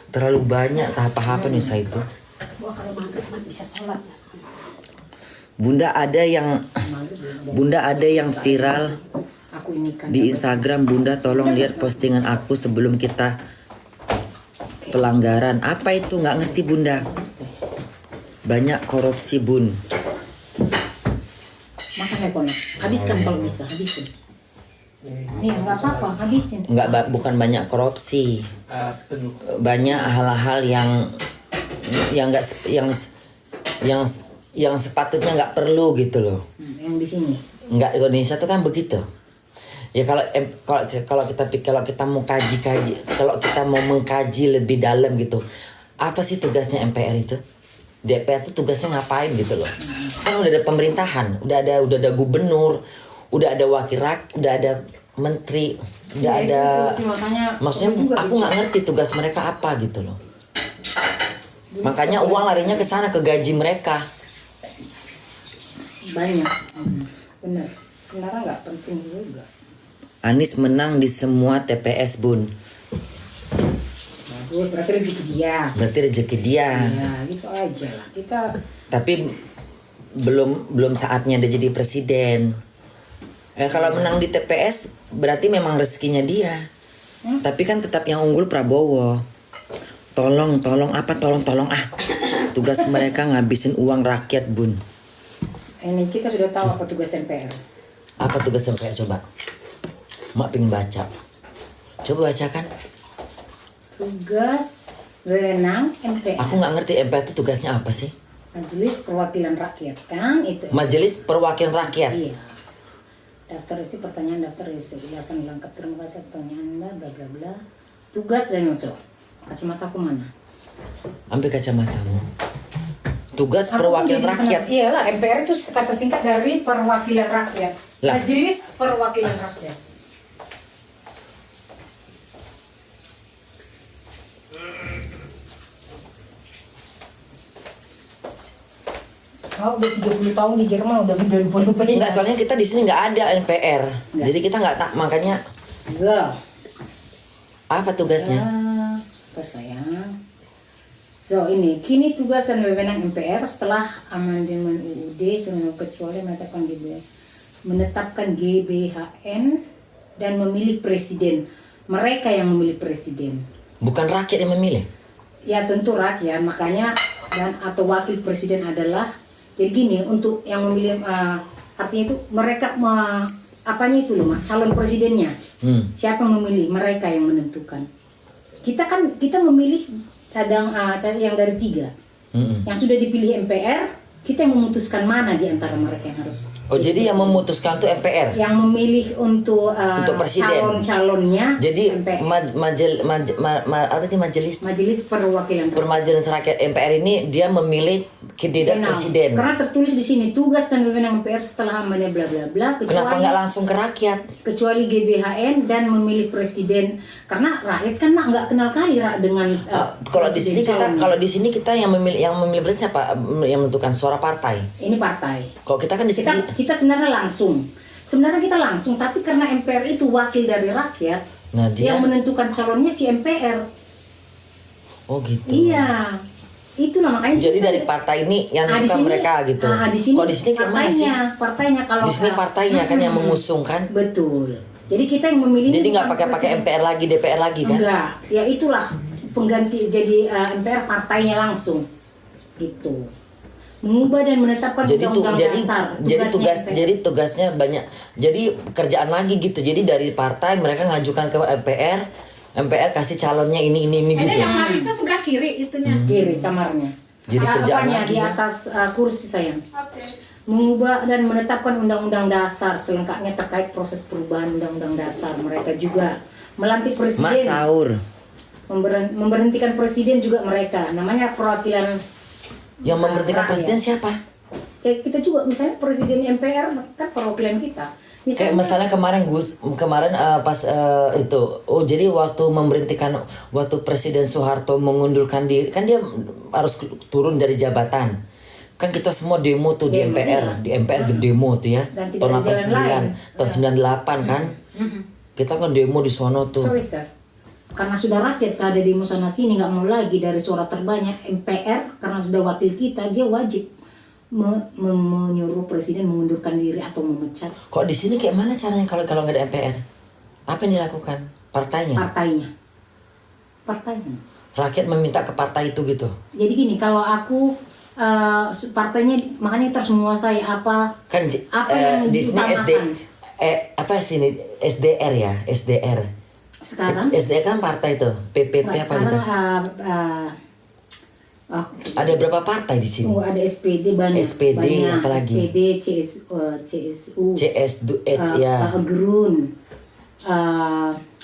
Terlalu banyak tahap-tahapan nih saya itu. Gua kalau maghrib masih bisa sholat. Bunda ada yang viral Aku ini kan di Instagram. Bunda tolong lihat postingan aku sebelum kita pelanggaran. Apa itu? Nggak ngerti Bunda. Banyak korupsi Bun. makan ya Kono. Habiskan kalau bisa, habisin. Nih nggak apa-apa, habisin. Bukan banyak korupsi. Banyak hal-hal yang sepatutnya nggak perlu gitu loh. Yang di sini. Nggak, di Indonesia tuh kan begitu. Ya kalau kita mau kalau kita mau mengkaji lebih dalam gitu, apa sih tugasnya MPR itu? DPR itu tugasnya ngapain gitu loh? Kan udah ada pemerintahan, udah ada gubernur, udah ada wakil rakyat, udah ada menteri, udah Ya, ada. itu sih, makanya Maksudnya juga aku nggak ngerti tugas mereka apa gitu loh. Makanya uang larinya ke sana, ke gaji mereka. banyak. Benar. Sebenarnya nggak penting juga. Anies menang di semua TPS Bun. Bagus, berarti rezeki dia. Berarti rezeki dia. Ya, gitu aja lah. Kita Tapi belum saatnya dia jadi presiden. Kalau menang di TPS berarti memang rezekinya dia. Tapi kan tetap yang unggul Prabowo. Tolong tugas mereka ngabisin uang rakyat Bun. ini kita sudah tahu apa tugas MPR. Apa tugas MPR coba? Mak pengen baca. Coba bacakan. Tugas wewenang MPR. Aku nggak ngerti MPR itu tugasnya apa sih? Majelis Perwakilan Rakyat kan itu. Majelis Perwakilan Rakyat. Iya. Daftar isi pertanyaan, daftar isi ulasan lengkap. Terima kasih pertanyaan Anda, bla bla bla. Tugas dan unsur. Kacamataku mana? Ambil kacamatamu. Tugas Aku perwakilan jadi rakyat. Iyalah, MPR itu kata singkat dari perwakilan rakyat. Lah. Majelis Perwakilan Rakyat. Oh, udah 30 tahun di Jerman udah lupa. Enggak, soalnya kita di sini nggak ada MPR. Nggak. Jadi kita nggak tak, makanya So. apa tugasnya? Sayang. So ini kini tugas dan wewenang MPR setelah amandemen UUD kecuali menetapkan GBHN dan memilih presiden. Mereka yang memilih presiden. Bukan rakyat yang memilih. Ya tentu rakyat, makanya dan atau wakil presiden adalah jadi gini untuk yang memilih artinya itu mereka apanya itu loh Mak, calon presidennya. Siapa yang memilih? Mereka yang menentukan. Kita memilih yang dari 3 yang sudah dipilih MPR, kita yang memutuskan mana di antara mereka yang harus. Oh, jadi yang memutuskan itu MPR. Yang memilih untuk presiden. calon-calonnya. Jadi MPR. majelis Majelis Perwakilan Rakyat. Permajelis Rakyat MPR ini dia memilih kandidat Nah, presiden. karena tertulis di sini tugas dan wewenang MPR setelah amandemen bla bla bla Kenapa nggak langsung ke rakyat? kecuali GBHN dan memilih presiden, karena rakyat kan Mak nggak kenal kali dengan Kalau di sini calonnya. kita yang memilih presiden siapa? Yang menentukan suara partai. Ini partai. Kalau kita kan di sini Kita sebenarnya langsung, tapi karena MPR itu wakil dari rakyat, Nah, dia- yang menentukan calonnya si MPR. oh gitu. Iya, itu makanya. Jadi dari partai ini yang di menentukan sini- mereka gitu. di sini Kalau di sini kayak mana sih? partainya kalau Di sini partainya kan yang mengusung kan. Betul. Jadi kita yang memilih. Jadi nggak pakai MPR lagi, DPR lagi kan? Enggak, ya itulah pengganti jadi MPR partainya langsung, gitu. Mengubah dan menetapkan undang-undang dasar. Tugasnya banyak. Jadi kerjaan lagi gitu. Jadi dari partai mereka ngajukan ke MPR kasih calonnya ini gitu. Yang Marisa sebelah kiri itunya. Kiri kamarnya. Jadi kerjaan Apanya lagi di ya? atas kursi sayang. Oke. Mengubah dan menetapkan undang-undang dasar selengkapnya terkait proses perubahan undang-undang dasar. Mereka juga melantik Mak presiden, sahur. memberhentikan presiden juga mereka. Namanya perwakilan. Yang memberhentikan rakyat. presiden siapa? Ya kita juga misalnya presiden MPR kan perwakilan kita. Kayak misalnya kemarin pas itu, oh jadi waktu Presiden Soeharto mengundurkan diri kan dia harus turun dari jabatan. Kan kita semua demo tuh di Demo, MPR, iya. di MPR demo tuh ya. Dan tidak Tahun ada jalan 89, lain. tahun 98 kan. Kita kan demo di sono tuh. So is that. Karena sudah rakyat ada di sana sini nggak mau lagi dari suara terbanyak MPR karena sudah wakil kita, dia wajib menyuruh presiden mengundurkan diri atau memecat Kok di sini kayak mana caranya kalau nggak ada MPR? Apa yang dilakukan? Partainya. partainya. Rakyat meminta ke partai itu gitu. Jadi gini, kalau aku partainya makanya terus menguasai apa Kan yang di sini diutamakan. apa sini SDR ya, SDR. Sekarang SDR kan partai tuh, PPP nggak, apa gitu. Ada berapa partai di sini? ada SPD banyak. SPD, banyak. apalagi? SPD, CSU, ya.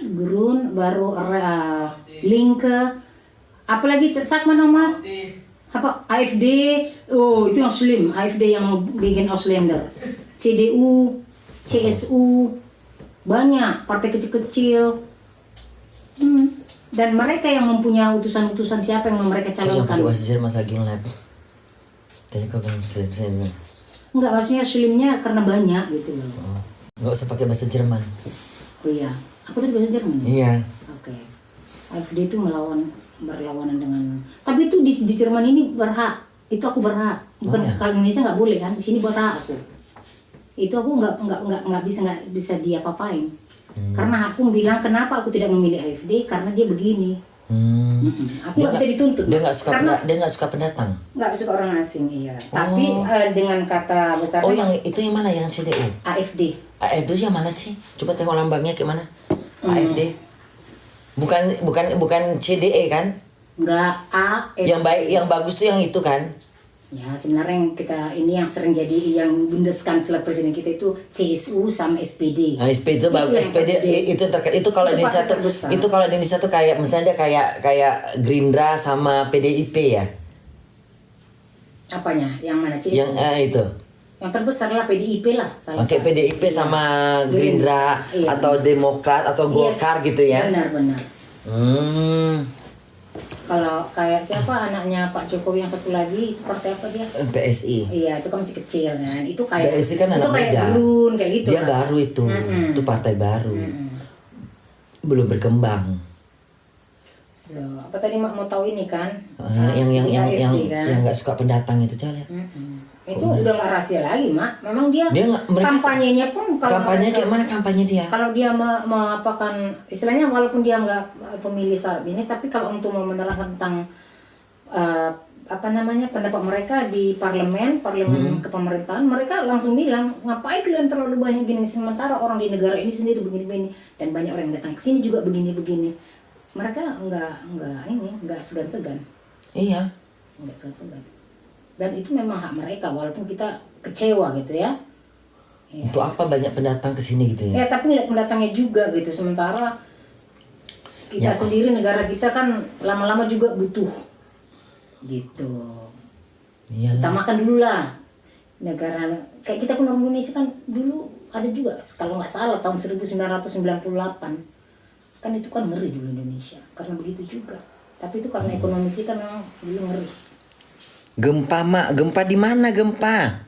Grun, baru Linke, apalagi Sakman Omar, apa AFD, oh itu yang slim, AFD yang gegen Ausländer, CDU, CSU, banyak partai kecil-kecil. Dan mereka yang mempunyai utusan-utusan siapa yang mereka Jangan calonkan. pakai bahasa Jerman lagi lab. Tadi kau bilang slim. Enggak, maksudnya slimnya karena banyak gitu loh. Nggak usah pakai bahasa Jerman. Oh iya, aku tadi bahasa Jerman ya? Iya. Oke. AfD itu berlawanan dengan. Tapi itu di Jerman ini berhak. Itu aku berhak. Bukan kalau Indonesia nggak boleh kan? Di sini berhak aku. Itu aku nggak bisa diapa-apain. Karena aku bilang kenapa aku tidak memilih AfD karena dia begini. Aku nggak bisa dituntut. Dia nggak suka pendatang. Nggak suka orang asing, iya. Tapi dengan kata besar. Oh, yang itu yang mana yang CDU? AfD. Itu yang mana sih? Coba tengok lambangnya kayak mana? AfD. Bukan CDE kan? Enggak A, F. Yang baik, yang bagus tuh yang itu kan? Ya sebenarnya yang kita ini yang sering jadi yang Bundeskansler presiden kita itu CSU sama SPD. Nah, SPD itu bagus. yang SPD itu terkait itu kalau Itu Indonesia partai tuh terbesar. itu kalau Indonesia tuh kayak misalnya dia kayak Gerindra sama PDIP ya. Apanya? Yang mana CSU? Yang itu. Yang terbesar lah PDIP lah. Oke, PDIP sama Gerindra Iya. atau Demokrat atau Golkar Yes, gitu ya. Benar-benar. Hmm, Kalau kayak siapa anaknya Pak Jokowi yang satu lagi itu partai apa dia? PSI. Iya itu kan masih kecil kan. Itu kayak PSI kan itu anak kayak muda. Berun kayak gitu. Dia kan. baru itu. Itu partai baru. Belum berkembang. So, apa tadi Mak mau tahu ini kan? Yang AFD kan? yang nggak suka pendatang itu Cal ya. Itu udah nggak rahasia lagi Mak. Memang dia, Dia nggak- mereka- kampanyenya pun kalau Kampanye mereka- kayak mana kampanye dia? Kalau dia mengapakan istilahnya walaupun dia nggak pemilih saat ini, tapi kalau untuk mau menerangkan tentang apa namanya pendapat mereka di parlemen kepemerintahan, mereka langsung bilang ngapain kalian terlalu banyak gini sementara orang di negara ini sendiri begini-begini dan banyak orang yang datang ke sini juga begini-begini. Mereka nggak segan-segan, Iya. nggak segan-segan. Dan itu memang hak mereka walaupun kita kecewa gitu ya. Ya. Untuk apa banyak pendatang ke sini gitu ya? Ya tapi nggak pendatangnya juga gitu sementara kita Ya. sendiri negara kita kan lama-lama juga butuh gitu. Kita Iyalah. makan dulu lah negara kayak kita pun orang Indonesia kan dulu ada juga kalau nggak salah tahun 1998 kan itu kan ngeri dulu Indonesia karena begitu juga tapi itu karena ekonomi kita memang dulu ngeri. Gempa mak, gempa di mana gempa?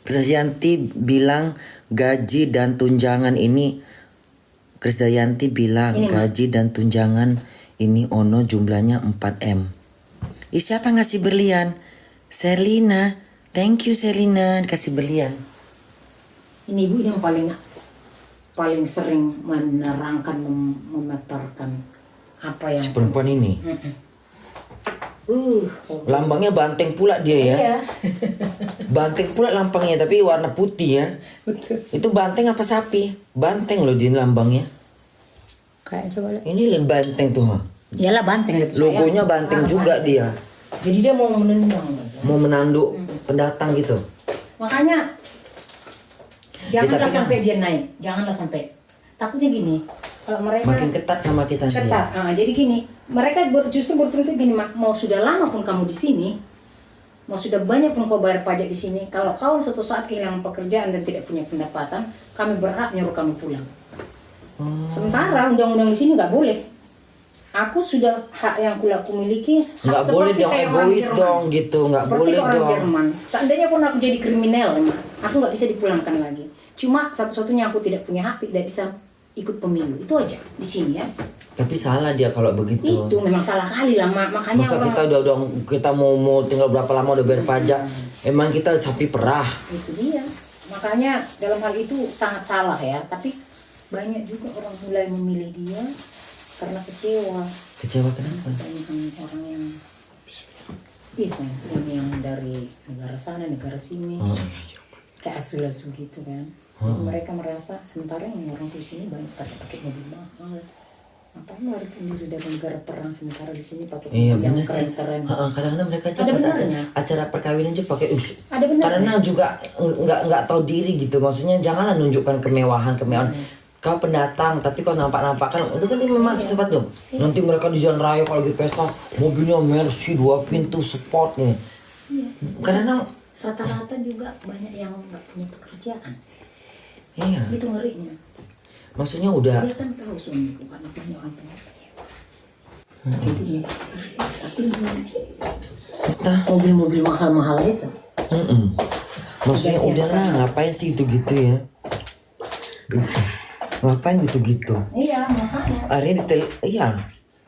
Krisdayanti bilang gaji dan tunjangan ini. Krisdayanti bilang Ini, Mak. gaji dan tunjangan ini ono jumlahnya 4M. Ih, siapa ngasih berlian? Selina. Thank you Selina kasih berlian. Ini ibu yang paling sering menerangkan memaparkan apa yang Si perempuan ini. uh Lambangnya banteng pula dia ya. iya. Banteng pula lambangnya tapi warna putih ya. Betul. Itu banteng apa sapi? Banteng loh di lambangnya. Kayak coba lihat. Ini banteng tuh. Ha. Iyalah banteng itu. Logonya banteng juga dia. Jadi dia mau menendang. Mau menanduk pendatang gitu. Makanya janganlah tapi kan- sampai dia naik. Janganlah sampai. Takutnya gini. Kalau mereka Makin ketat sama kita dia. ketat. Jadi gini, mereka justru berprinsip gini, Mak, mau sudah lama pun kamu di sini, mau sudah banyak pun kau bayar pajak di sini, kalau kau suatu saat kehilangan pekerjaan dan tidak punya pendapatan, kami berhak nyuruh kamu pulang. Sementara undang-undang di sini nggak boleh. Aku sudah hak yang aku miliki. hak Nggak boleh seperti dong kayak orang egois Jerman. dong gitu. Nggak Seperti boleh orang dong. Jerman. Seandainya pun aku jadi kriminal, Mak, aku nggak bisa dipulangkan lagi. Cuma satu-satunya aku tidak punya hak, tidak bisa ikut pemilu. Itu aja di sini ya. Tapi salah dia kalau begitu. Itu memang salah kali lah, Mak. Makanya Masa orang kita udah kita mau tinggal berapa lama udah bayar pajak. Emang kita sapi perah. itu dia. Makanya dalam hal itu sangat salah ya. Tapi banyak juga orang mulai memilih dia karena kecewa. Kecewa kenapa? Banyak orang yang yang dari negara sana, negara sini. Kayak asul-asul gitu kan. Jadi mereka merasa sementara yang orang di sini banyak pakai mobil mahal. Ngapain melarikan diri dari negara perang sementara di sini pakai Iya mobil yang benar sih. keren-keren. Kadang-kadang mereka aja Ada pas benarnya. acara perkawinan juga pakai Ada benarnya. karena juga nggak tahu diri gitu. Maksudnya janganlah nunjukkan kemewahan. Kau pendatang tapi kau nampak-nampakkan itu kan dia memang tempat dong. Nanti mereka di jalan raya kalau lagi pesta mobilnya Mercy 2 pintu sport nih. Karena Rata-rata juga banyak yang nggak punya pekerjaan. iya. Itu ngerinya. Maksudnya udah Dia kan tahu suamiku karena banyak orang punya itu dia. Tapi entah. mobil-mobil mahal-mahal itu. Maksudnya udahlah ngapain sih gitu ya? Ngapain gitu-gitu? Iya makanya. Akhirnya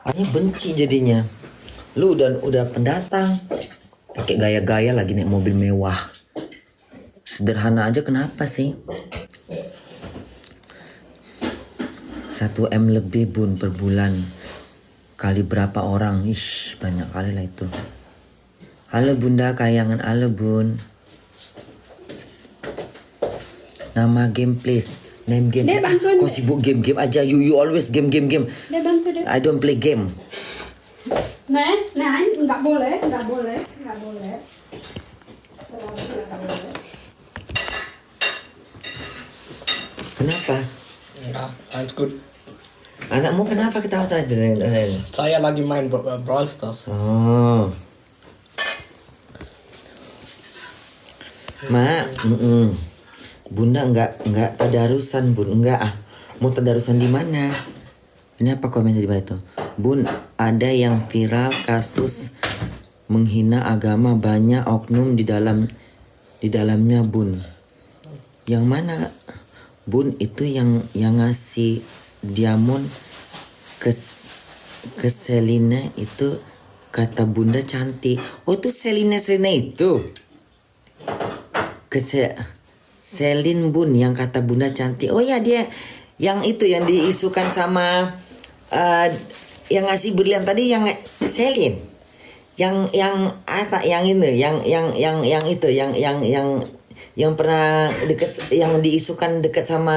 akhirnya benci jadinya. Lu udah pendatang, pakai gaya-gaya lagi naik mobil mewah. Sederhana aja kenapa sih? 1M lebih bun per bulan. Kali berapa orang? Ih, banyak kali lah itu. Halo Bunda Kayangan, halo Bun. Nama game please. Name game. Dek, bantuin, Kau Dek. sibuk game aja. You always game. Dia bantu deh. I don't play game. Nah, nggak boleh. Selalu nggak boleh. Kenapa? Enggak, alles gut. Anakmu kenapa ketawa tadi? Saya lagi main Brawl Stars. Oh. Mak, Bunda enggak tadarusan, Bun. Enggak ah. Mau tadarusan di mana? Ini apa komen di bawah itu? Bun, ada yang viral kasus menghina agama, banyak oknum di dalamnya, Bun. Yang mana? Bun, itu yang ngasih diamond ke Selina itu kata Bunda cantik. Oh, itu Selina itu. Selin, Bun, yang kata Bunda cantik. Oh ya, dia yang itu yang diisukan sama yang ngasih berlian tadi, yang Selin. Yang pernah deket, yang diisukan dekat sama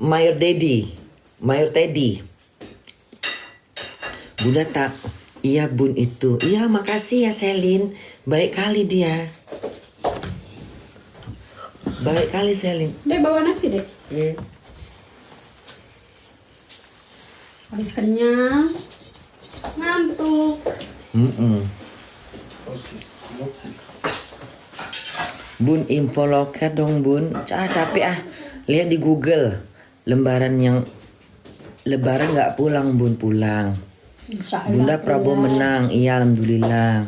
Mayor Teddy. Bunda tak. Iya, Bun, itu. Iya, makasih ya Selin. Baik kali dia. Baik kali Selin. Dek bawa nasi deh. Habis kenyang, ngantuk. Bun, info loker dong, Bun. Capek ah. Lihat di Google. Lebaran nggak pulang, Bun, pulang. Insya Allah Bunda Prabowo menang. Iya, alhamdulillah.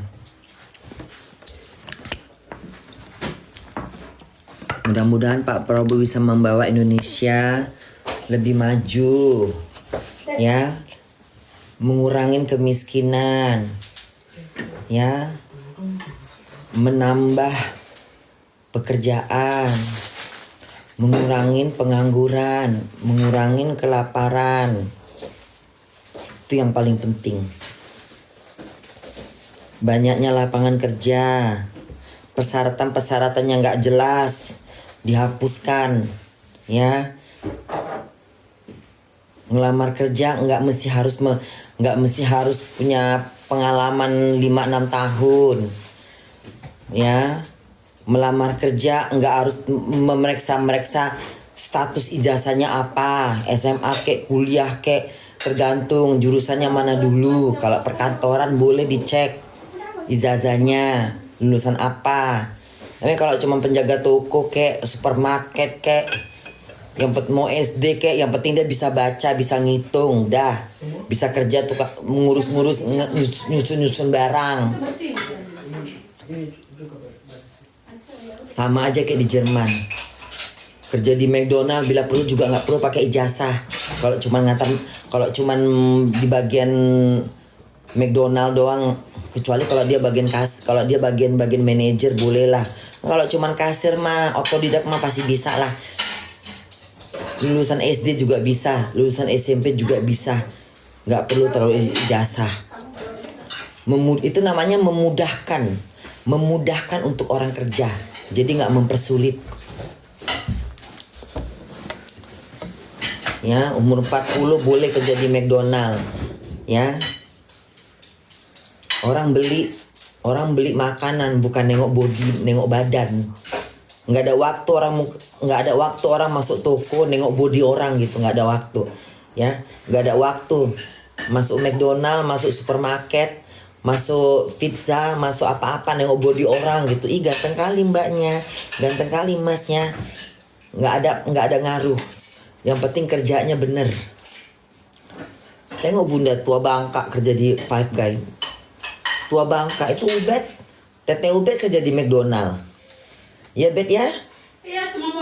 Mudah-mudahan Pak Prabowo bisa membawa Indonesia lebih maju. Ya. Mengurangin kemiskinan. Ya. Menambah pekerjaan. Mengurangin pengangguran, mengurangin kelaparan. Itu yang paling penting. Banyaknya lapangan kerja. Persyaratan yang nggak jelas dihapuskan, ya. Ngelamar kerja nggak mesti harus punya pengalaman 5-6 tahun, ya. Melamar kerja nggak harus memeriksa status ijazahnya apa, SMA kek, kuliah kek, tergantung jurusannya mana dulu. Kalau perkantoran boleh dicek ijazahnya, lulusan apa. Tapi kalau cuma penjaga toko kek, supermarket kek, yang mau SD kek, yang penting dia bisa baca, bisa ngitung, dah. Bisa kerja tuh ngurus-ngurus, nyusun barang. Sama aja kayak di Jerman. Kerja di McDonald bila perlu juga nggak perlu pakai ijazah. Kalau cuman di bagian McDonald doang, kecuali kalau dia bagian manajer boleh lah. Kalau cuman kasir mah otodidak mah pasti bisa lah. Lulusan SD juga bisa, lulusan SMP juga bisa. Nggak perlu terlalu ijazah. Itu namanya memudahkan untuk orang kerja. Jadi nggak mempersulit. Ya, umur 40 boleh kerja di McDonald. Ya. Orang beli makanan bukan nengok body, nengok badan. Nggak ada waktu orang masuk toko nengok body orang gitu, nggak ada waktu. Ya, nggak ada waktu masuk McDonald, masuk supermarket, masuk pizza, masuk apa-apa nengok body orang gitu. Ih, ganteng kali mbaknya, ganteng kali masnya. Nggak ada ngaruh. Yang penting kerjanya bener. Tengok Bunda tua bangka kerja di Five Guys. Tua bangka itu Ubed. Teteh Ubed kerja di McDonald. Ya Bet ya? Iya, cuma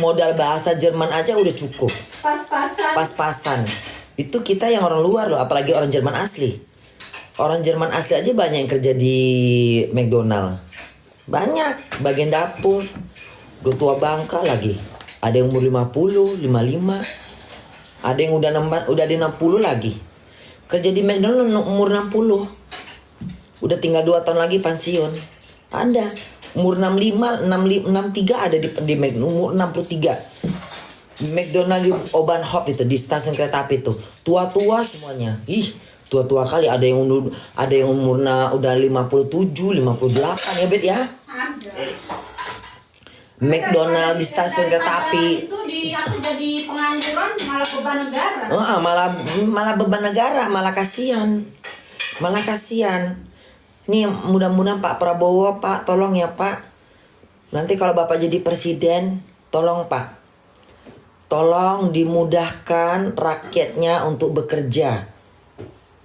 Modal bahasa Jerman aja udah cukup. pas-pasan. Pas-pasan. Itu kita yang orang luar loh, apalagi orang Jerman asli. Orang Jerman asli aja banyak yang kerja di McDonald. Banyak, bagian dapur. Udah tua bangka lagi. Ada yang umur 50, 55. Ada yang udah di 60 lagi. Kerja di McDonald umur 60. Udah tinggal 2 tahun lagi pensiun. Ada. umur 65, 63 ada di umur 63. McDonald di Obanhof itu di stasiun kereta api itu. Tua-tua semuanya. Ih, tua-tua kali, ada yang umurnya udah 57, 58 ya, Bet ya. McDonald di stasiun kereta api. Itu aku jadi pengangguran malah beban negara. Malah beban negara, malah kasihan. Malah kasihan. Nih mudah-mudahan Pak Prabowo, Pak, tolong ya Pak. Nanti kalau Bapak jadi presiden, tolong Pak. Tolong dimudahkan rakyatnya untuk bekerja.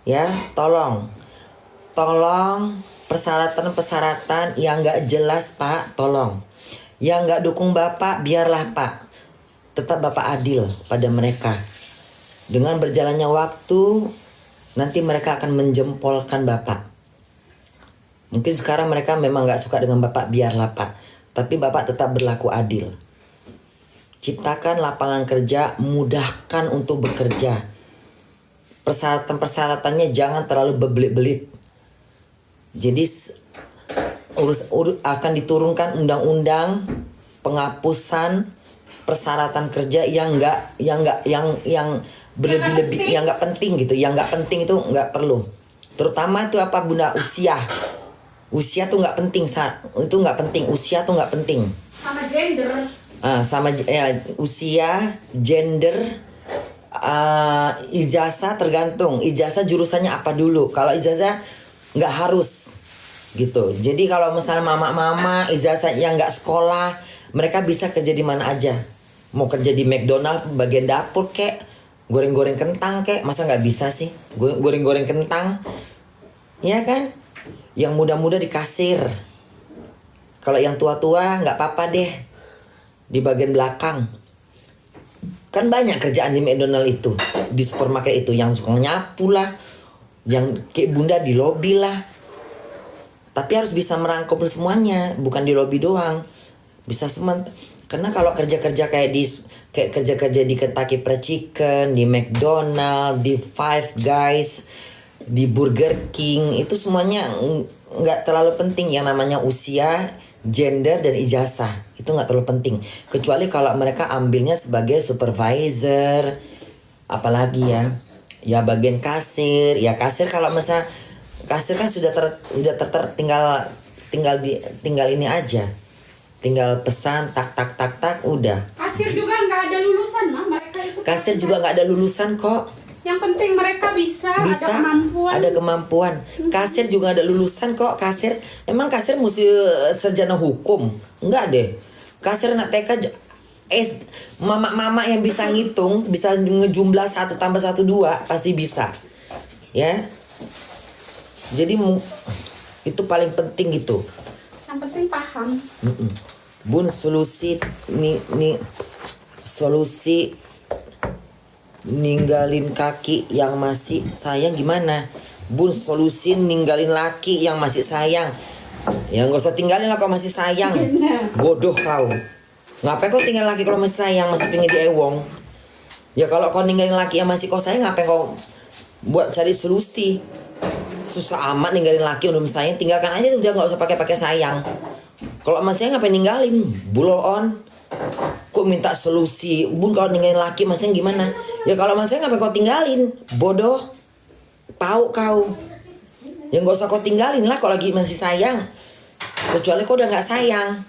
Ya, tolong. Tolong persyaratan-persyaratan yang nggak jelas Pak, tolong. Yang nggak dukung Bapak, biarlah Pak. Tetap Bapak adil pada mereka. Dengan berjalannya waktu, nanti mereka akan menjempolkan Bapak. Mungkin sekarang mereka memang nggak suka dengan Bapak, biarlah Pak. Tapi Bapak tetap berlaku adil. Ciptakan lapangan kerja, mudahkan untuk bekerja. Persyaratan-persyaratannya jangan terlalu belit-belit. Jadi akan diturunkan undang-undang penghapusan persyaratan kerja yang berlebih-lebih, yang nggak penting gitu, yang nggak penting itu nggak perlu. Terutama itu apa Bunda, usia tuh nggak penting, itu nggak penting, usia tuh nggak penting. Sama gender. Usia, gender, ijazah tergantung. Ijazah jurusannya apa dulu. Kalau ijazah nggak harus gitu. Jadi kalau misalnya mama-mama ijazah yang nggak sekolah, mereka bisa kerja di mana aja. Mau kerja di McDonald bagian dapur kek, goreng-goreng kentang kek, masa nggak bisa sih goreng-goreng kentang, ya kan? Yang muda-muda di kasir. Kalau yang tua-tua nggak apa-apa deh di bagian belakang. Kan banyak kerjaan di McDonald itu, di supermarket itu, yang suka nyapu lah, yang kayak Bunda di lobi lah. Tapi harus bisa merangkum semuanya, bukan di lobi doang. Bisa karena kalau kerja-kerja kayak kerja-kerja di Kentucky Fried Chicken, di McDonald, di Five Guys, di Burger King, itu semuanya nggak terlalu penting yang namanya usia, gender, dan ijazah. Itu nggak terlalu penting. Kecuali kalau mereka ambilnya sebagai supervisor, apalagi ya bagian kasir. Ya kasir kalau misalnya kasir kan sudah tinggal ini aja. Tinggal pesan tak udah. Kasir juga nggak ada lulusan, Mah. Mereka itu Kasir juga nggak ada lulusan kok. Yang penting mereka bisa ada kemampuan. Kasir juga ada lulusan kok. Kasir emang kasir mesti sarjana hukum? Enggak deh. Kasir anak TK mama yang bisa ngitung, bisa ngejumlah 1 tambah 1 2 pasti bisa. Ya. Jadi itu paling penting gitu. Yang penting paham. Bun, solusi ninggalin kaki yang masih sayang gimana? Bun, solusi ninggalin laki yang masih sayang. Ya nggak usah tinggalin lah kalau masih sayang. Bodoh kau. Ngapain kau tinggal laki kalau masih sayang, masih pengen diewong? Ya kalau kau ninggalin laki yang masih kau sayang, ngapain kau buat cari solusi? Susah amat ninggalin laki udah sayang, tinggalkan aja udah, nggak usah pakai sayang. Kalau masih sayang ngapain ninggalin? Blow on. Kok minta solusi? Bun, kalau ninggalin laki masih gimana? Ya kalau masih sayang ngapain kau tinggalin? Bodoh. Pau kau. Ya nggak usah kau tinggalin lah kalau lagi masih sayang. Kecuali kau udah nggak sayang.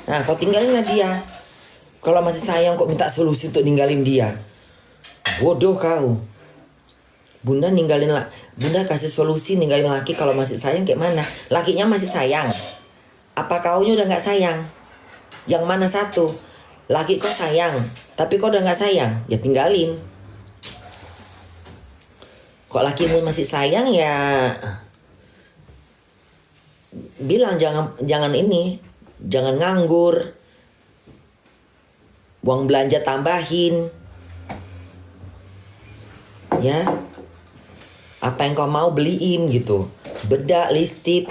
Nah, kau tinggalin lah dia. Kalau masih sayang kok minta solusi untuk ninggalin dia. Bodoh kau. Bunda ninggalin lah. Bunda kasih solusi ninggalin laki kalau masih sayang kayak mana? Lakinya masih sayang. Apa kaunya udah nggak sayang? Yang mana satu? Laki kau sayang, tapi kau udah nggak sayang, ya tinggalin. Kok lakimu masih sayang ya bilang jangan nganggur. Uang belanja tambahin. Ya. Apa yang kau mau beliin gitu. Bedak, listrik,